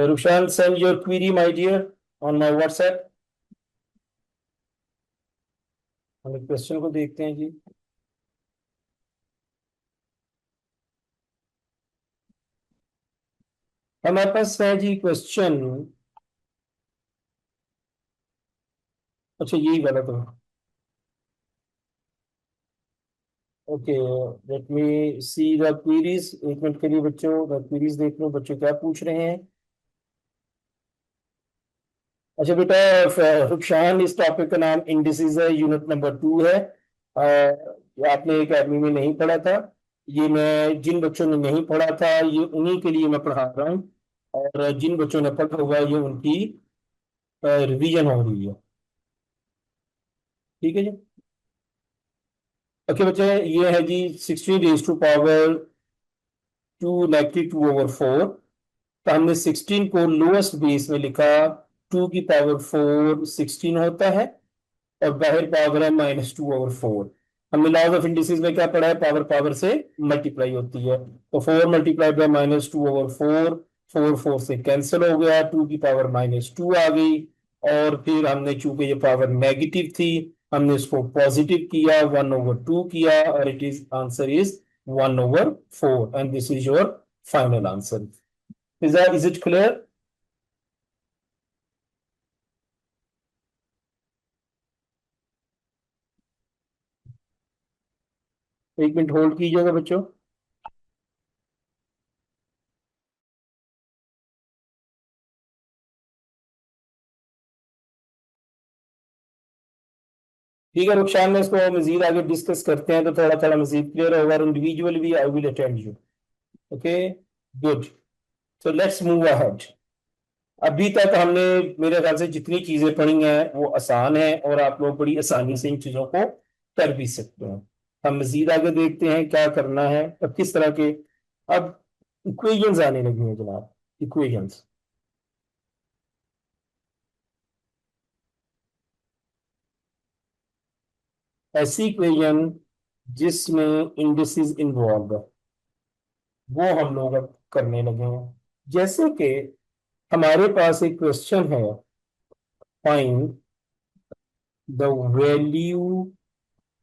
Rushan, send your query my dear on my WhatsApp. हम क्वेश्चन को देखते हैं जी। हमारे पास है जी क्वेश्चन। अच्छा यही वाला तो। Okay, let me see the queries. एक मिनट के लिए बच्चों, मैं क्वेरीज देख लूं बच्चों क्या पूछ रहे हैं। अच्छा बेटा, रुखसान, इस टॉपिक का नाम इंडिसेस है, यूनिट नंबर 2 है। आपने एकेडमी में नहीं पढ़ा था। ये मैं जिन बच्चों ने नहीं पढ़ा था ये उन्हीं के लिए मैं पढ़ा रहा हूँ, और जिन बच्चों ने पढ़ा हुआ है ये उनकी रिवीजन हो रही है। ठीक है जी। ओके बच्चे, ये है जी 16 रेज टू पावर 2 - 2/4। तो हमने 16 को लोएस्ट बेस में लिखा। 2 की पावर 4 16 होता है, और बाहर पावर है -2/4। हमने लॉज ऑफ इंडिसेस में क्या पढ़ा है? पावर पावर से मल्टीप्लाई होती है। तो 4 × -2/4, 4 से कैंसिल हो गया, 2 की पावर -2 आ गई। और फिर हमने चूंकि ये पावर नेगेटिव थी, हमने इसको पॉजिटिव किया, 1/2 किया, और it is answer is 1/4, and this is your final answer. Is it clear? एक मिनट होल्ड कीजिएगा बच्चों। ठीक है रुखसान, में इसको मजीद आगे डिस्कस करते हैं तो थोड़ा थोड़ा मजीद क्लियर होगा, और इंडिविजुअल भी I will attend you. Okay, good. So let's move ahead. अभी तक हमने मेरे ख्याल से जितनी चीजें पढ़ी हैं वो आसान है, और आप लोग बड़ी आसानी से इन चीजों को कर भी सकते हैं। हम मजीद आगे देखते हैं क्या करना है, अब किस तरह के। अब इक्वेशंस आने लगी हैं जनाब, इक्वेशंस। ऐसी इक्वेशन जिसमें इंडिसेस इन्वॉल्व है, वो हम लोग अब करने लगे हैं। जैसे कि हमारे पास एक क्वेश्चन है, find the value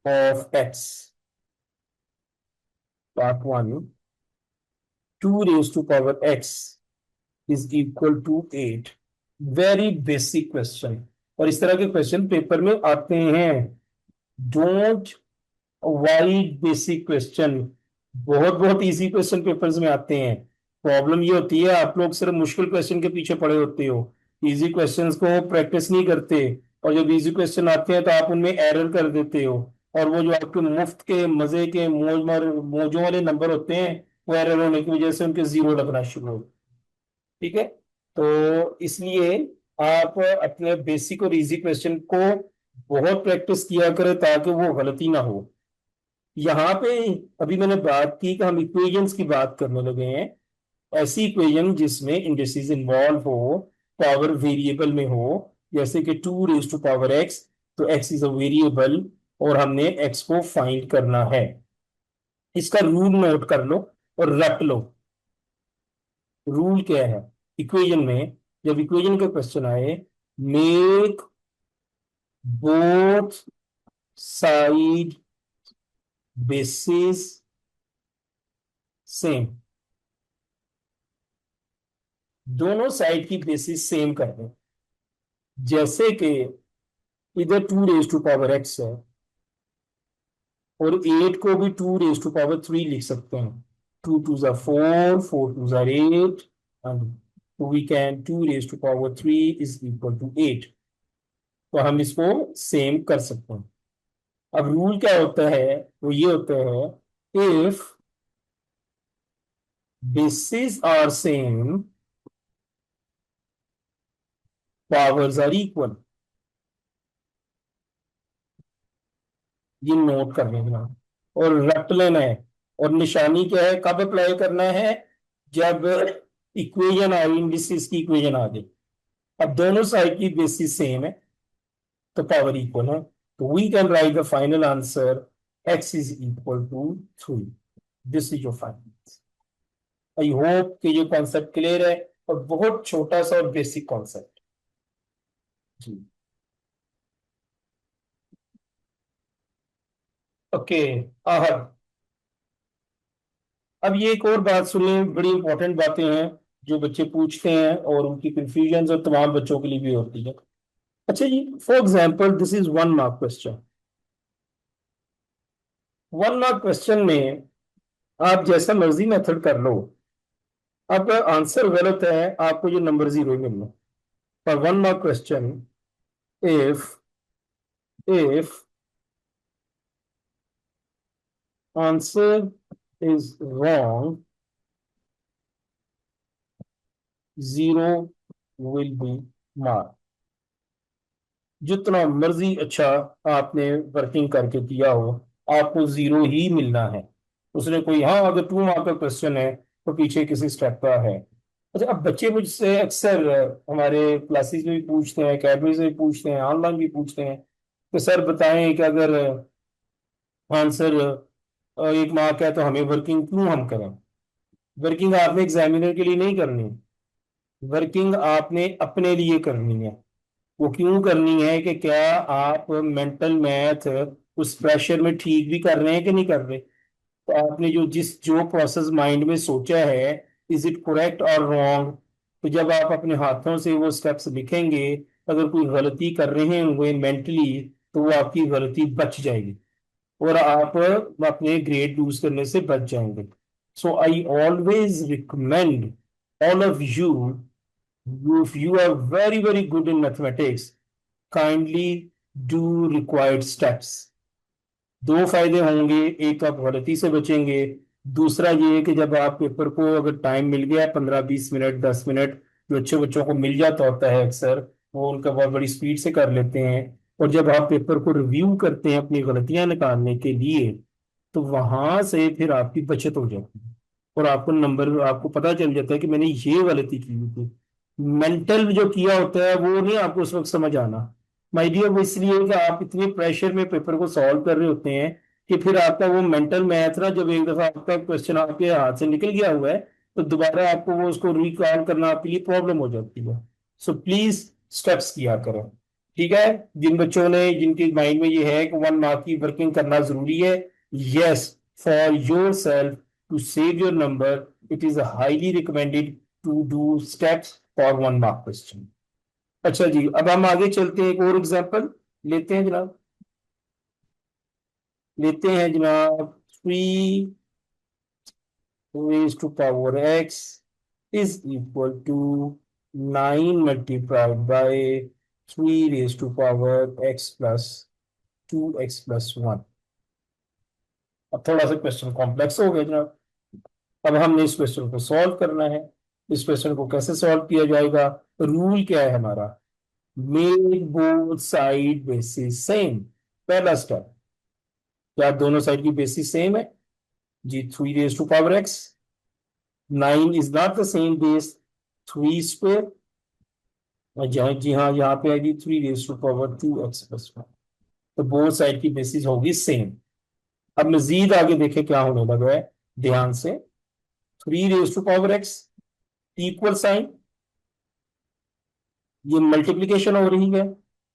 of x, part 1। 2 raise to power x is equal to 8। Very basic question, और इस तरह के क्वेश्चन पेपर में आते हैं। Don't avoid basic question. बहुत बहुत इजी क्वेश्चन पेपर्स में आते हैं। प्रॉब्लम ये होती है आप लोग सिर्फ मुश्किल क्वेश्चन के पीछे पड़े होते हो, इजी क्वेश्चंस को प्रैक्टिस नहीं करते। और जब इजी क्वेश्चन आते हैं तो आप उनमें एरर कर देते हो, और वो जो आपके मुफ्त के मजे के मौजों वाले नंबर होते हैं, वो एरर होने की वजह से उनके जीरो लगना शुरू हो। ठीक है। तो इसलिए आप अपने बेसिक और इजी क्वेश्चन को बहुत प्रैक्टिस किया करें ताकि वो गलती ना हो। यहाँ पे अभी मैंने बात की कि हम इक्वेशंस की बात करने लगे हैं। ऐसी इक्वेशन जिसमें इंडिसेस इन्वॉल्व हो, पावर वेरिएबल में हो, जैसे कि 2 रेज टू पावर x। तो x इज अ वेरिएबल, और हमने x को फाइंड करना है। इसका रूल नोट कर लो और रट लो। रूल क्या है इक्वेशन में? जब इक्वेशन का क्वेश्चन आए, make both side basis same. दोनों साइड की बेसिस सेम कर दें। जैसे कि इधर 2 रेज टू पावर x है, और 8 को भी 2 रेज टू पावर 3 लिख सकते हैं। 2 2 ज़ा 4, 4 2 ज़ा 8, and we can 2 raise to power 3 is equal to 8। तो हम इसको सेम कर सकते हैं। अब रूल क्या होता है, वो ये होता है, if bases are same, powers are equal. ये नोट कर लेना और रट लेना है। और निशानी क्या है, कब अप्लाई करना है, जब इक्वेशन आई, इंडिसेस की इक्वेशन आ गई। अब दोनों साइड की बेसिस सेम है, तो पावर इक्वल है, तो we can write the final answer x is equal to 3। This is your final. I hope कि ये कॉन्सेप्ट क्लियर है, और बहुत छोटा सा और बेसिक कॉन्सेप्ट। जी। ओके। आहर, अब ये एक और बात सुनिए, बड़ी इंपॉर्टेंट बातें हैं जो बच्चे पूछते हैं, और उनकी कंफ्यूजन और तमाम बच्चों के लिए भी होती है। अच्छा जी, for example this is 1 mark question. 1 mark question में आप जैसा मर्जी मेथड कर लो, अब आंसर गलत है, आपको जो नंबर 0 मिलना। पर 1 mark question, if answer is wrong, 0 will be marked। जितना मर्जी अच्छा आपने वर्किंग करके किया हो, आपको 0 ही मिलना है। उसने कोई, हाँ अगर 2 मार्क का क्वेश्चन है तो पीछे किसी स्टेप का है। अच्छा, अब बच्चे मुझसे अक्सर हमारे क्लासेस में भी पूछते हैं, अकेडमी से भी पूछते हैं, ऑनलाइन भी पूछते हैं कि सर बताएं कि अगर आंसर 1 मार्क है तो हमें वर्किंग क्यों हम करें। वर्किंग आपने एग्जामिनर के लिए नहीं करनी, वर्किंग आपने अपने लिए करनी है। वो क्यों करनी है कि क्या आप मेंटल मैथ उस प्रेशर में ठीक भी कर रहे हैं कि नहीं कर रहे। तो आपने जो प्रोसेस माइंड में सोचा है, इज इट करेक्ट और रॉन्ग। तो जब आप अपने हाथों से वो स्टेप्स लिखेंगे, अगर कोई गलती कर रहे होंगे मेंटली, तो वो आपकी गलती बच जाएगी, और आप अपने ग्रेड लूज करने से बच जाएंगे। So I always recommend all of you, if you are very very good in mathematics, kindly do required steps। दो फायदे होंगे, एक आप गलती से बचेंगे, दूसरा ये है कि जब आप पेपर को, अगर टाइम मिल गया 15 20 मिनट 10 मिनट, जो अच्छे बच्चों को मिल जाता होता है अक्सर, वो उनका बहुत बड़ी स्पीड से कर लेते हैं, और जब आप पेपर को रिव्यू करते हैं अपनी गलतियां निकालने के लिए, तो वहां से फिर आपकी बचत हो जाती है, और आपको नंबर, आपको पता चल जाता है कि मैंने ये गलती की हुई थी। मेंटल जो किया होता है वो नहीं आपको उस वक्त समझ आना, माय डियर। वो इसलिए कि आप इतने प्रेशर में पेपर को सॉल्व कर रहे होते हैं कि फिर आपका वो मेंटल मैथ ना, जब एक दफा आपका क्वेश्चन आपके हाथ से निकल गया हुआ है, तो दोबारा आपको वो उसको रिकॉल करना आपके लिए प्रॉब्लम हो जाती है। सो प्लीज स्टेप्स किया करो। ठीक है, जिन बच्चों ने, जिनके माइंड में ये है कि 1 मार्क की वर्किंग करना जरूरी है, yes, for yourself, to save your number, it is highly recommended to do steps for 1 mark question. अच्छा जी, अब हम आगे चलते हैं, एक और एग्जांपल लेते हैं जनाब। लेते हैं जनाब, 3 raise to power x is equal to 9 multiplied by 3 raise to power x plus 2x plus 1। अब थोड़ा सा क्वेश्चन कॉम्प्लेक्स हो गया जनाब। अब हमने इस क्वेश्चन को सॉल्व करना है। इस क्वेश्चन को कैसे सॉल्व किया जाएगा, रूल क्या है हमारा, make both side basis same. पहला स्टेप, क्या दोनों साइड की बेसिस सेम है जी। 3 raise to power x, 9 is not the same base 3 square, जहाँ जी हाँ, यहाँ पे आएगी 3 raise to power 2x plus 1। तो बोथ साइड की बेसिस होगी सेम। अब मजीद आगे देखें क्या होने लगा है, ध्यान से। 3 raise to power x equal sign, ये मल्टीप्लीकेशन हो रही है,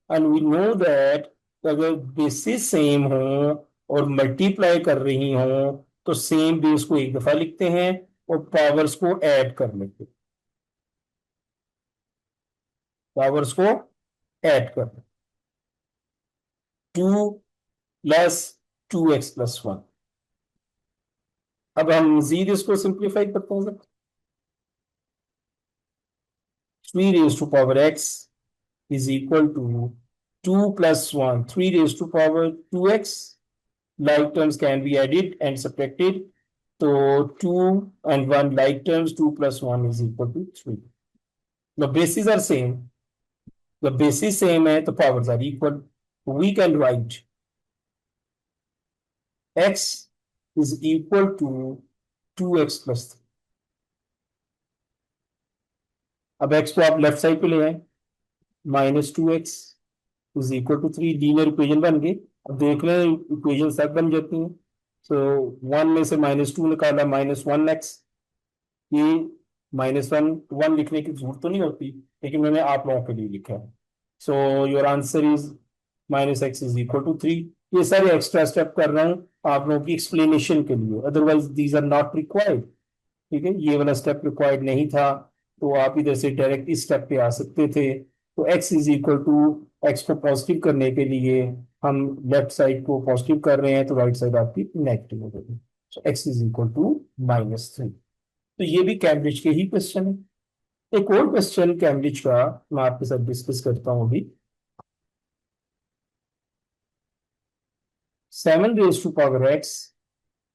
एंड वी नो दैट अगर बेसिस सेम हो और मल्टीप्लाई कर रही हो, तो सेम बेस को एक दफा लिखते हैं और पावर्स को ऐड कर लेते हैं। पावर्स को ऐड कर, 2 + 2x + 1। अब हम मजीद इसको सिंप्लीफाई करते हैं। 3 raised to power x is equal to 2 + 1, 3 raised to power 2x. Like terms can be added and subtracted. So 2 and 1 like terms, 2 + 1 is equal to 3. The bases are same. The bases same है तो powers are equal. We can write x is equal to 2x + 3. अब x को आप left side पे ले आए, -2x is equal to 3, linear equation बन गई। अब देख रहे हैं इक्वेशन सब बन जाती हैं। सो 1 में से -2 निकाला, -1x। ये -1 लिखने की जरूरत तो नहीं होती, लेकिन मैंने आप लोगों के लिए लिखा है। So your answer is -x is equal to 3। ये सारे एक्स्ट्रा स्टेप कर रहा हूँ आप लोगों की एक्सप्लेनेशन के लिए, otherwise these are not required. ठीक है, ये वाला स्टेप रिक्वायर्ड नहीं था, तो आप इधर से डायरेक्ट इस स्टेप पे आ सकते थे। तो x is equal to, x को पॉजिटिव करने के लिए हम लेफ्ट साइड को पॉजिटिव कर रहे हैं, तो राइट साइड आपकी नेगेटिव हो गई। सो x इज इक्वल टू -3। तो ये भी कैम्ब्रिज के ही क्वेश्चन है। एक और क्वेश्चन कैम्ब्रिज का मैं आपके साथ डिस्कस करता हूं अभी। 7 raised to power x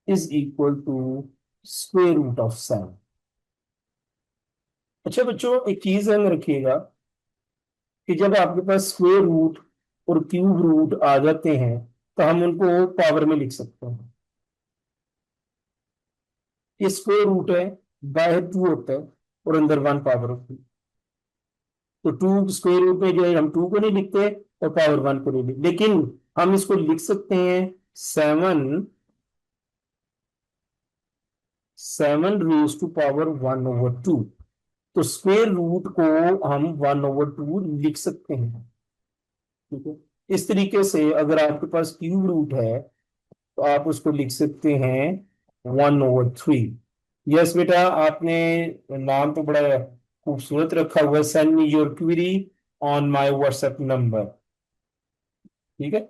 is equal to √7। अच्छा बच्चों, एक चीज ध्यान रखिएगा कि जब आपके पास स्क्वेयर रूट और क्यूब रूट आ जाते हैं तो हम उनको पावर में लिख सकते हैं। ये स्क्वेयर रूट है, बाहर 2 होता है और अंदर 1 पावर होती है। तो 2 स्क्वेयर रूट में जो है हम 2 को नहीं लिखते और पावर 1 को नहीं लिखते, लेकिन हम इसको लिख सकते हैं 7 raised to power 1/2। तो स्क्वेयर रूट को हम 1/2 लिख सकते हैं। ठीक है, इस तरीके से अगर आपके पास क्यूब रूट है तो आप उसको लिख सकते हैं 1/3। यस बेटा, आपने नाम तो बड़ा खूबसूरत रखा हुआ है, send me your query on my WhatsApp number. ठीक है,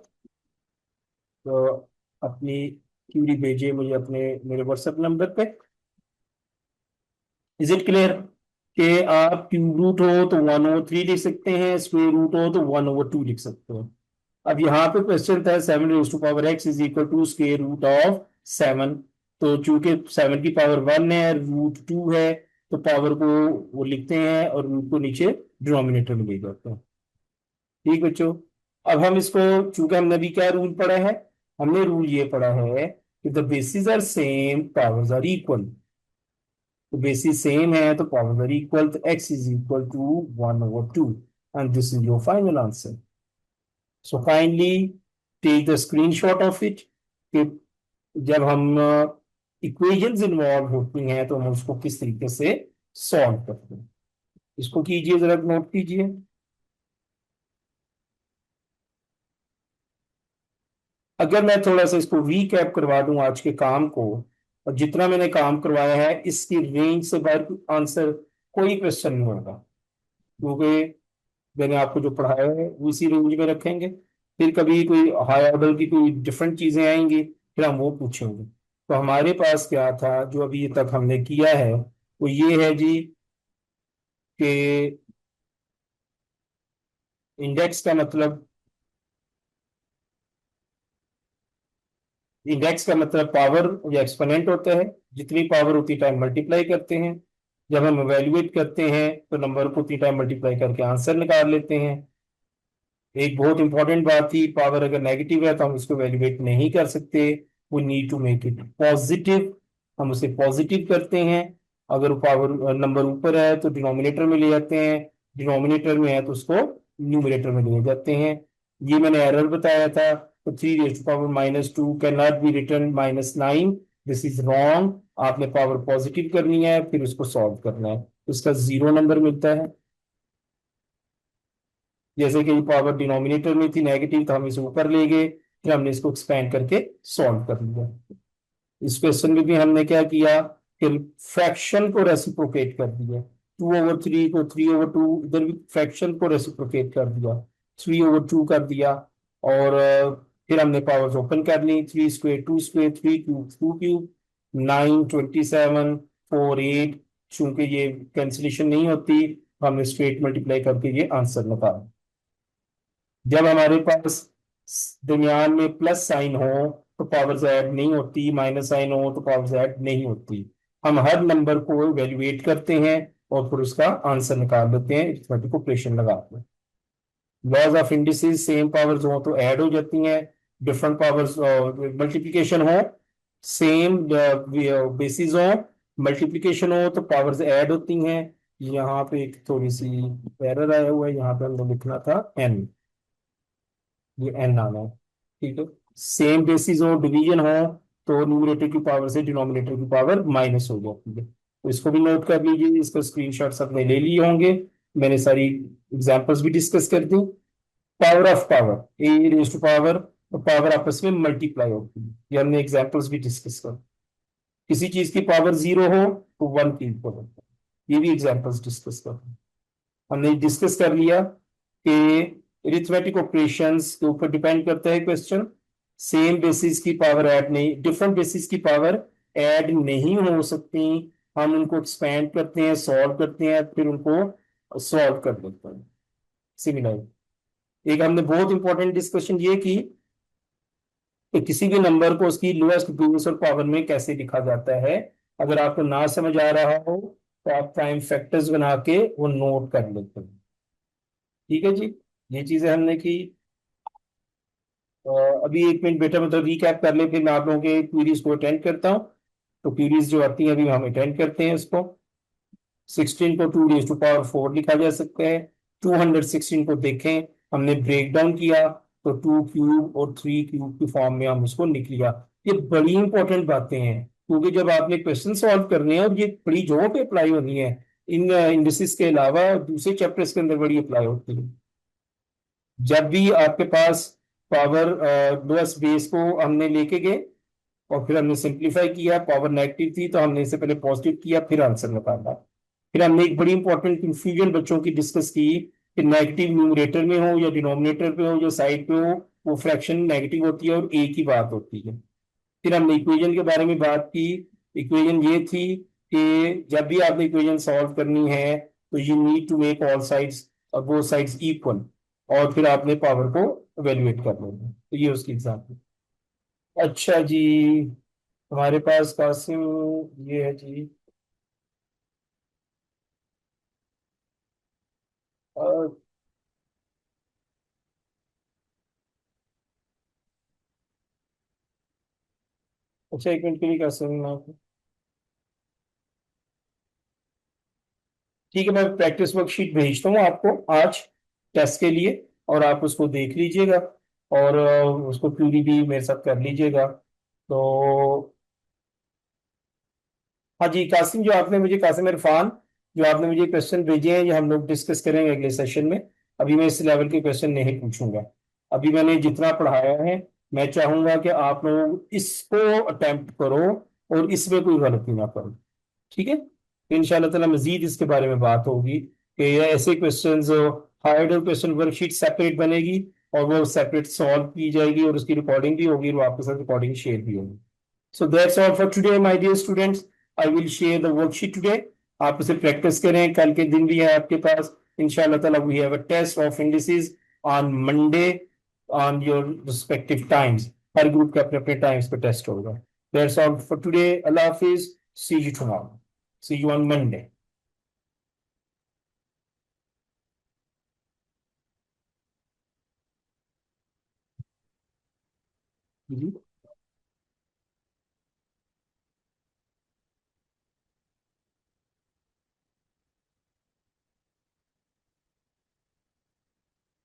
तो अपनी क्वेरी भेजिए मुझे अपने मेरे व्हाट्सएप नंबर पे। इज इट क्लियर कि आप क्यूब रूट हो तो 1/3 लिख सकते हैं, स्क्वेयर रूट हो तो 1/2 लिख सकते हैं। अब यहाँ पे क्वेश्चन था 7 raised to power x is equal to square root of 7। तो चूंकि 7 की पावर 1 है, √2 है, तो पावर को वो लिखते हैं और रूट को नीचे डिनोमिनेटर में ले जाते हैं। ठीक बच्चों, अब हम इसको, चूंकि हमने अभी क्या रूल पढ़ा है, हमने रूल ये पढ़ा है कि the basis are same, powers are equal. तो बेसिस सेम है तो पावर्स आर इक्वल, तो x is equal to 1/2 and this is your final answer. So kindly take the screenshot of it कि जब हम इक्वेशंस इन्वॉल्व होती हैं तो हम उसको किस तरीके से सॉल्व करते हैं। इसको कीजिए, जरा नोट कीजिए। अगर मैं थोड़ा सा इसको रीकैप करवा दूं आज के काम को, और जितना मैंने काम करवाया है इसकी रेंज से बाहर आंसर कोई क्वेश्चन नहीं होगा, क्योंकि मैंने आपको जो पढ़ाया है वो इसी रेंज में रखेंगे। फिर कभी कोई हाई ऑर्डर की कोई डिफरेंट चीजें आएंगी, फिर हम वो पूछेंगे। तो हमारे पास क्या था जो अभी तक हमने किया है वो ये है जी कि इंडेक्स का मतलब, इंडेक्स का मतलब पावर या एक्सपोनेंट होता है। जितनी पावर उतनी टाइम मल्टीप्लाई करते हैं। जब हम एवेल्युएट करते हैं तो नंबर को उतनी टाइम मल्टीप्लाई करके आंसर निकाल लेते हैं। एक बहुत इंपॉर्टेंट बात थी, पावर अगर नेगेटिव है तो हम उसको वैल्यूएट नहीं कर सकते, we need to make it positive. हम उसे पॉजिटिव करते हैं। अगर पावर नंबर ऊपर है तो डिनोमिनेटर में ले जाते हैं, डिनोमिनेटर में है तो उसको न्यूमरेटर में ले जाते हैं। ये मैंने एरर बताया था। तो 3 raised to power -2 can not be return -9, this is wrong. आपने पावर पॉजिटिव करनी है, फिर उसको सॉल्व करना है, उसका 0 नंबर मिलता है। जैसे कि पावर डिनोमिनेटर में थी नेगेटिव, तो हम इसे ऊपर ले गए, फिर हमने इसको एक्सपेंड करके सॉल्व कर लिया। इस क्वेश्चन में भी हमने क्या किया, फिर फ्रैक्शन को रेसिप्रोकेट कर दिया। 2/3 को 3/2, इधर भी फ्रैक्शन को रेसिप्रोकेट कर दिया, 3/2 कर दिया। और फिर हमने पावर्स ओपन कर ली, 3 स्क्वायर 2 स्क्वायर, 3 क्यूब 2 क्यूब, 9 27 4 8। चूंकि ये कैंसिलेशन नहीं होती, हमने स्ट्रेट मल्टीप्लाई करके ये आंसर निकाला। जब हमारे पास दरमियान में प्लस साइन हो तो पावर्स ऐड नहीं होती, माइनस साइन हो तो पावर्स ऐड नहीं होती। हम हर नंबर को इवेल्युएट करते हैं और फिर उसका आंसर निकाल देते हैं अरिथमेटिक ऑपरेशन लगाते हैं। Laws of indices, same powers हो तो ऐड हो जाती हैं, डिफरेंट पावर्स मल्टीप्लिकेशन हो, सेम बेसिस हो, मल्टीप्लिकेशन हो तो पावर्स ऐड होती हैं। यहाँ पे एक थोड़ी सी एरर आया हुआ है, यहाँ पे हमने लिखना था एन, ये एन आना है। ठीक है, सेम बेसिस हो, डिवीजन हो, तो न्यूमरेटर की पावर से डिनोमिनेटर की पावर माइनस हो जाती है। तो इसको भी नोट कर लीजिए, इसका स्क्रीनशॉट्स आपने ले लिए होंगे। मैंने सारी एग्जांपल्स भी डिस्कस कर दी। Power of power, a raise to power, तो पावर आपस में मल्टीप्लाई होती है, ये हमने एग्जांपल्स भी डिस्कस कर। किसी चीज की पावर 0 हो तो 1 की इक्वल होता है, ये भी एग्जांपल्स डिस्कस कर। हमने डिस्कस कर लिया कि अरिथमेटिक ऑपरेशंस के ऊपर डिपेंड करता है क्वेश्चन। सेम बेसिस की पावर ऐड नहीं, डिफरेंट बेसिस की पावर ऐड नहीं हो सकती। हम उनको एक्सपेंड करते हैं, सॉल्व करते हैं, फिर उनको सॉल्व कर देते हैं। सिमिलर एक हमने बहुत इंपॉर्टेंट डिस्कशन ये की कि किसी भी नंबर को उसकी लोएस्ट बेस और पावर में कैसे लिखा जाता है। अगर आपको ना समझ आ रहा हो तो आप प्राइम फैक्टर्स बना के वो नोट कर लेते हैं। ठीक है जी, ये चीजें हमने की। अभी 1 मिनट बेटा, मतलब रिकैप कर ले, फिर मैं आप लोगों के क्वेरीज को अटेंड करता हूँ। तो क्वेरीज जो आती हैं अभी हम अटेंड करते हैं इसको। 16 को 2 raised to power 4 लिखा जा सकता है। 216 को देखें, हमने ब्रेक डाउन किया तो 2 क्यूब और 3 क्यूब की फॉर्म में हम उसको लिख लिया। ये बड़ी इंपॉर्टेंट बातें हैं, क्योंकि जब आपने क्वेश्चन सॉल्व करने हैं और ये बड़ी जगहों पे अप्लाई होनी है, इन इंडिसेस के अलावा दूसरे चैप्टर्स के अंदर बड़ी अप्लाई होती है। जब भी आपके पास पावर लोएस्ट बेस को हमने लेके गए और फिर हमने सिंप्लीफाई किया, पावर नेगेटिव थी तो हमने इसे पहले पॉजिटिव किया, फिर आंसर निकाला। फिर हमने एक बड़ी इंपॉर्टेंट कंफ्यूजन बच्चों की डिस्कस की कि नेगेटिव न्यूमरेटर में हो या डिनोमिनेटर पे हो, जो साइड पे हो वो फ्रैक्शन नेगेटिव होती है और एक ही बात होती है। फिर हमने इक्वेशन के बारे में बात की। इक्वेशन ये थी कि जब भी आपने इक्वेशन सॉल्व करनी है तो you need to make all sides और बोथ साइड्स इक्वल, और फिर आपने पावर को एवेल्युएट कर लेना है। तो ये उसकी एग्जाम्पल। अच्छा जी, हमारे पास कासिम ये है जी। अ, अच्छा, 1 मिनट के लिए कासिम मैं ठीक है, मैं प्रैक्टिस वर्कशीट भेजता हूँ आपको आज टेस्ट के लिए, और आप उसको देख लीजिएगा और उसको क्यूरी भी मेरे साथ कर लीजिएगा। तो हाँ जी कासिम, जो आपने मुझे, कासिम इरफान, जो आपने मुझे क्वेश्चन भेजे हैं ये हम लोग डिस्कस करेंगे अगले सेशन में। अभी मैं इस लेवल के क्वेश्चन नहीं पूछूंगा। अभी मैंने जितना पढ़ाया है, मैं चाहूंगा कि आप लोग इसको अटेम्प्ट करो और इसमें कोई गलती ना करो। ठीक है, तो इंशाल्लाह ताला मजीद इसके बारे में बात होगी कि ये ऐसे questions, higher order question worksheet separate बनेगी और वो सेपरेट सॉल्व की जाएगी और उसकी रिकॉर्डिंग भी होगी और आपके साथ रिकॉर्डिंग शेयर भी होगी। So that's all for today my dear students. I will share the worksheet today. आप उसे प्रैक्टिस करें, कल के दिन भी है आपके पास इंशाल्लाह ताला। We have a test of indices on Monday on your respective times. हर ग्रुप के अपने अपने टाइम्स पे टेस्ट होगा। That's all for today. अल्लाह हाफिज, see you tomorrow, see you on Monday.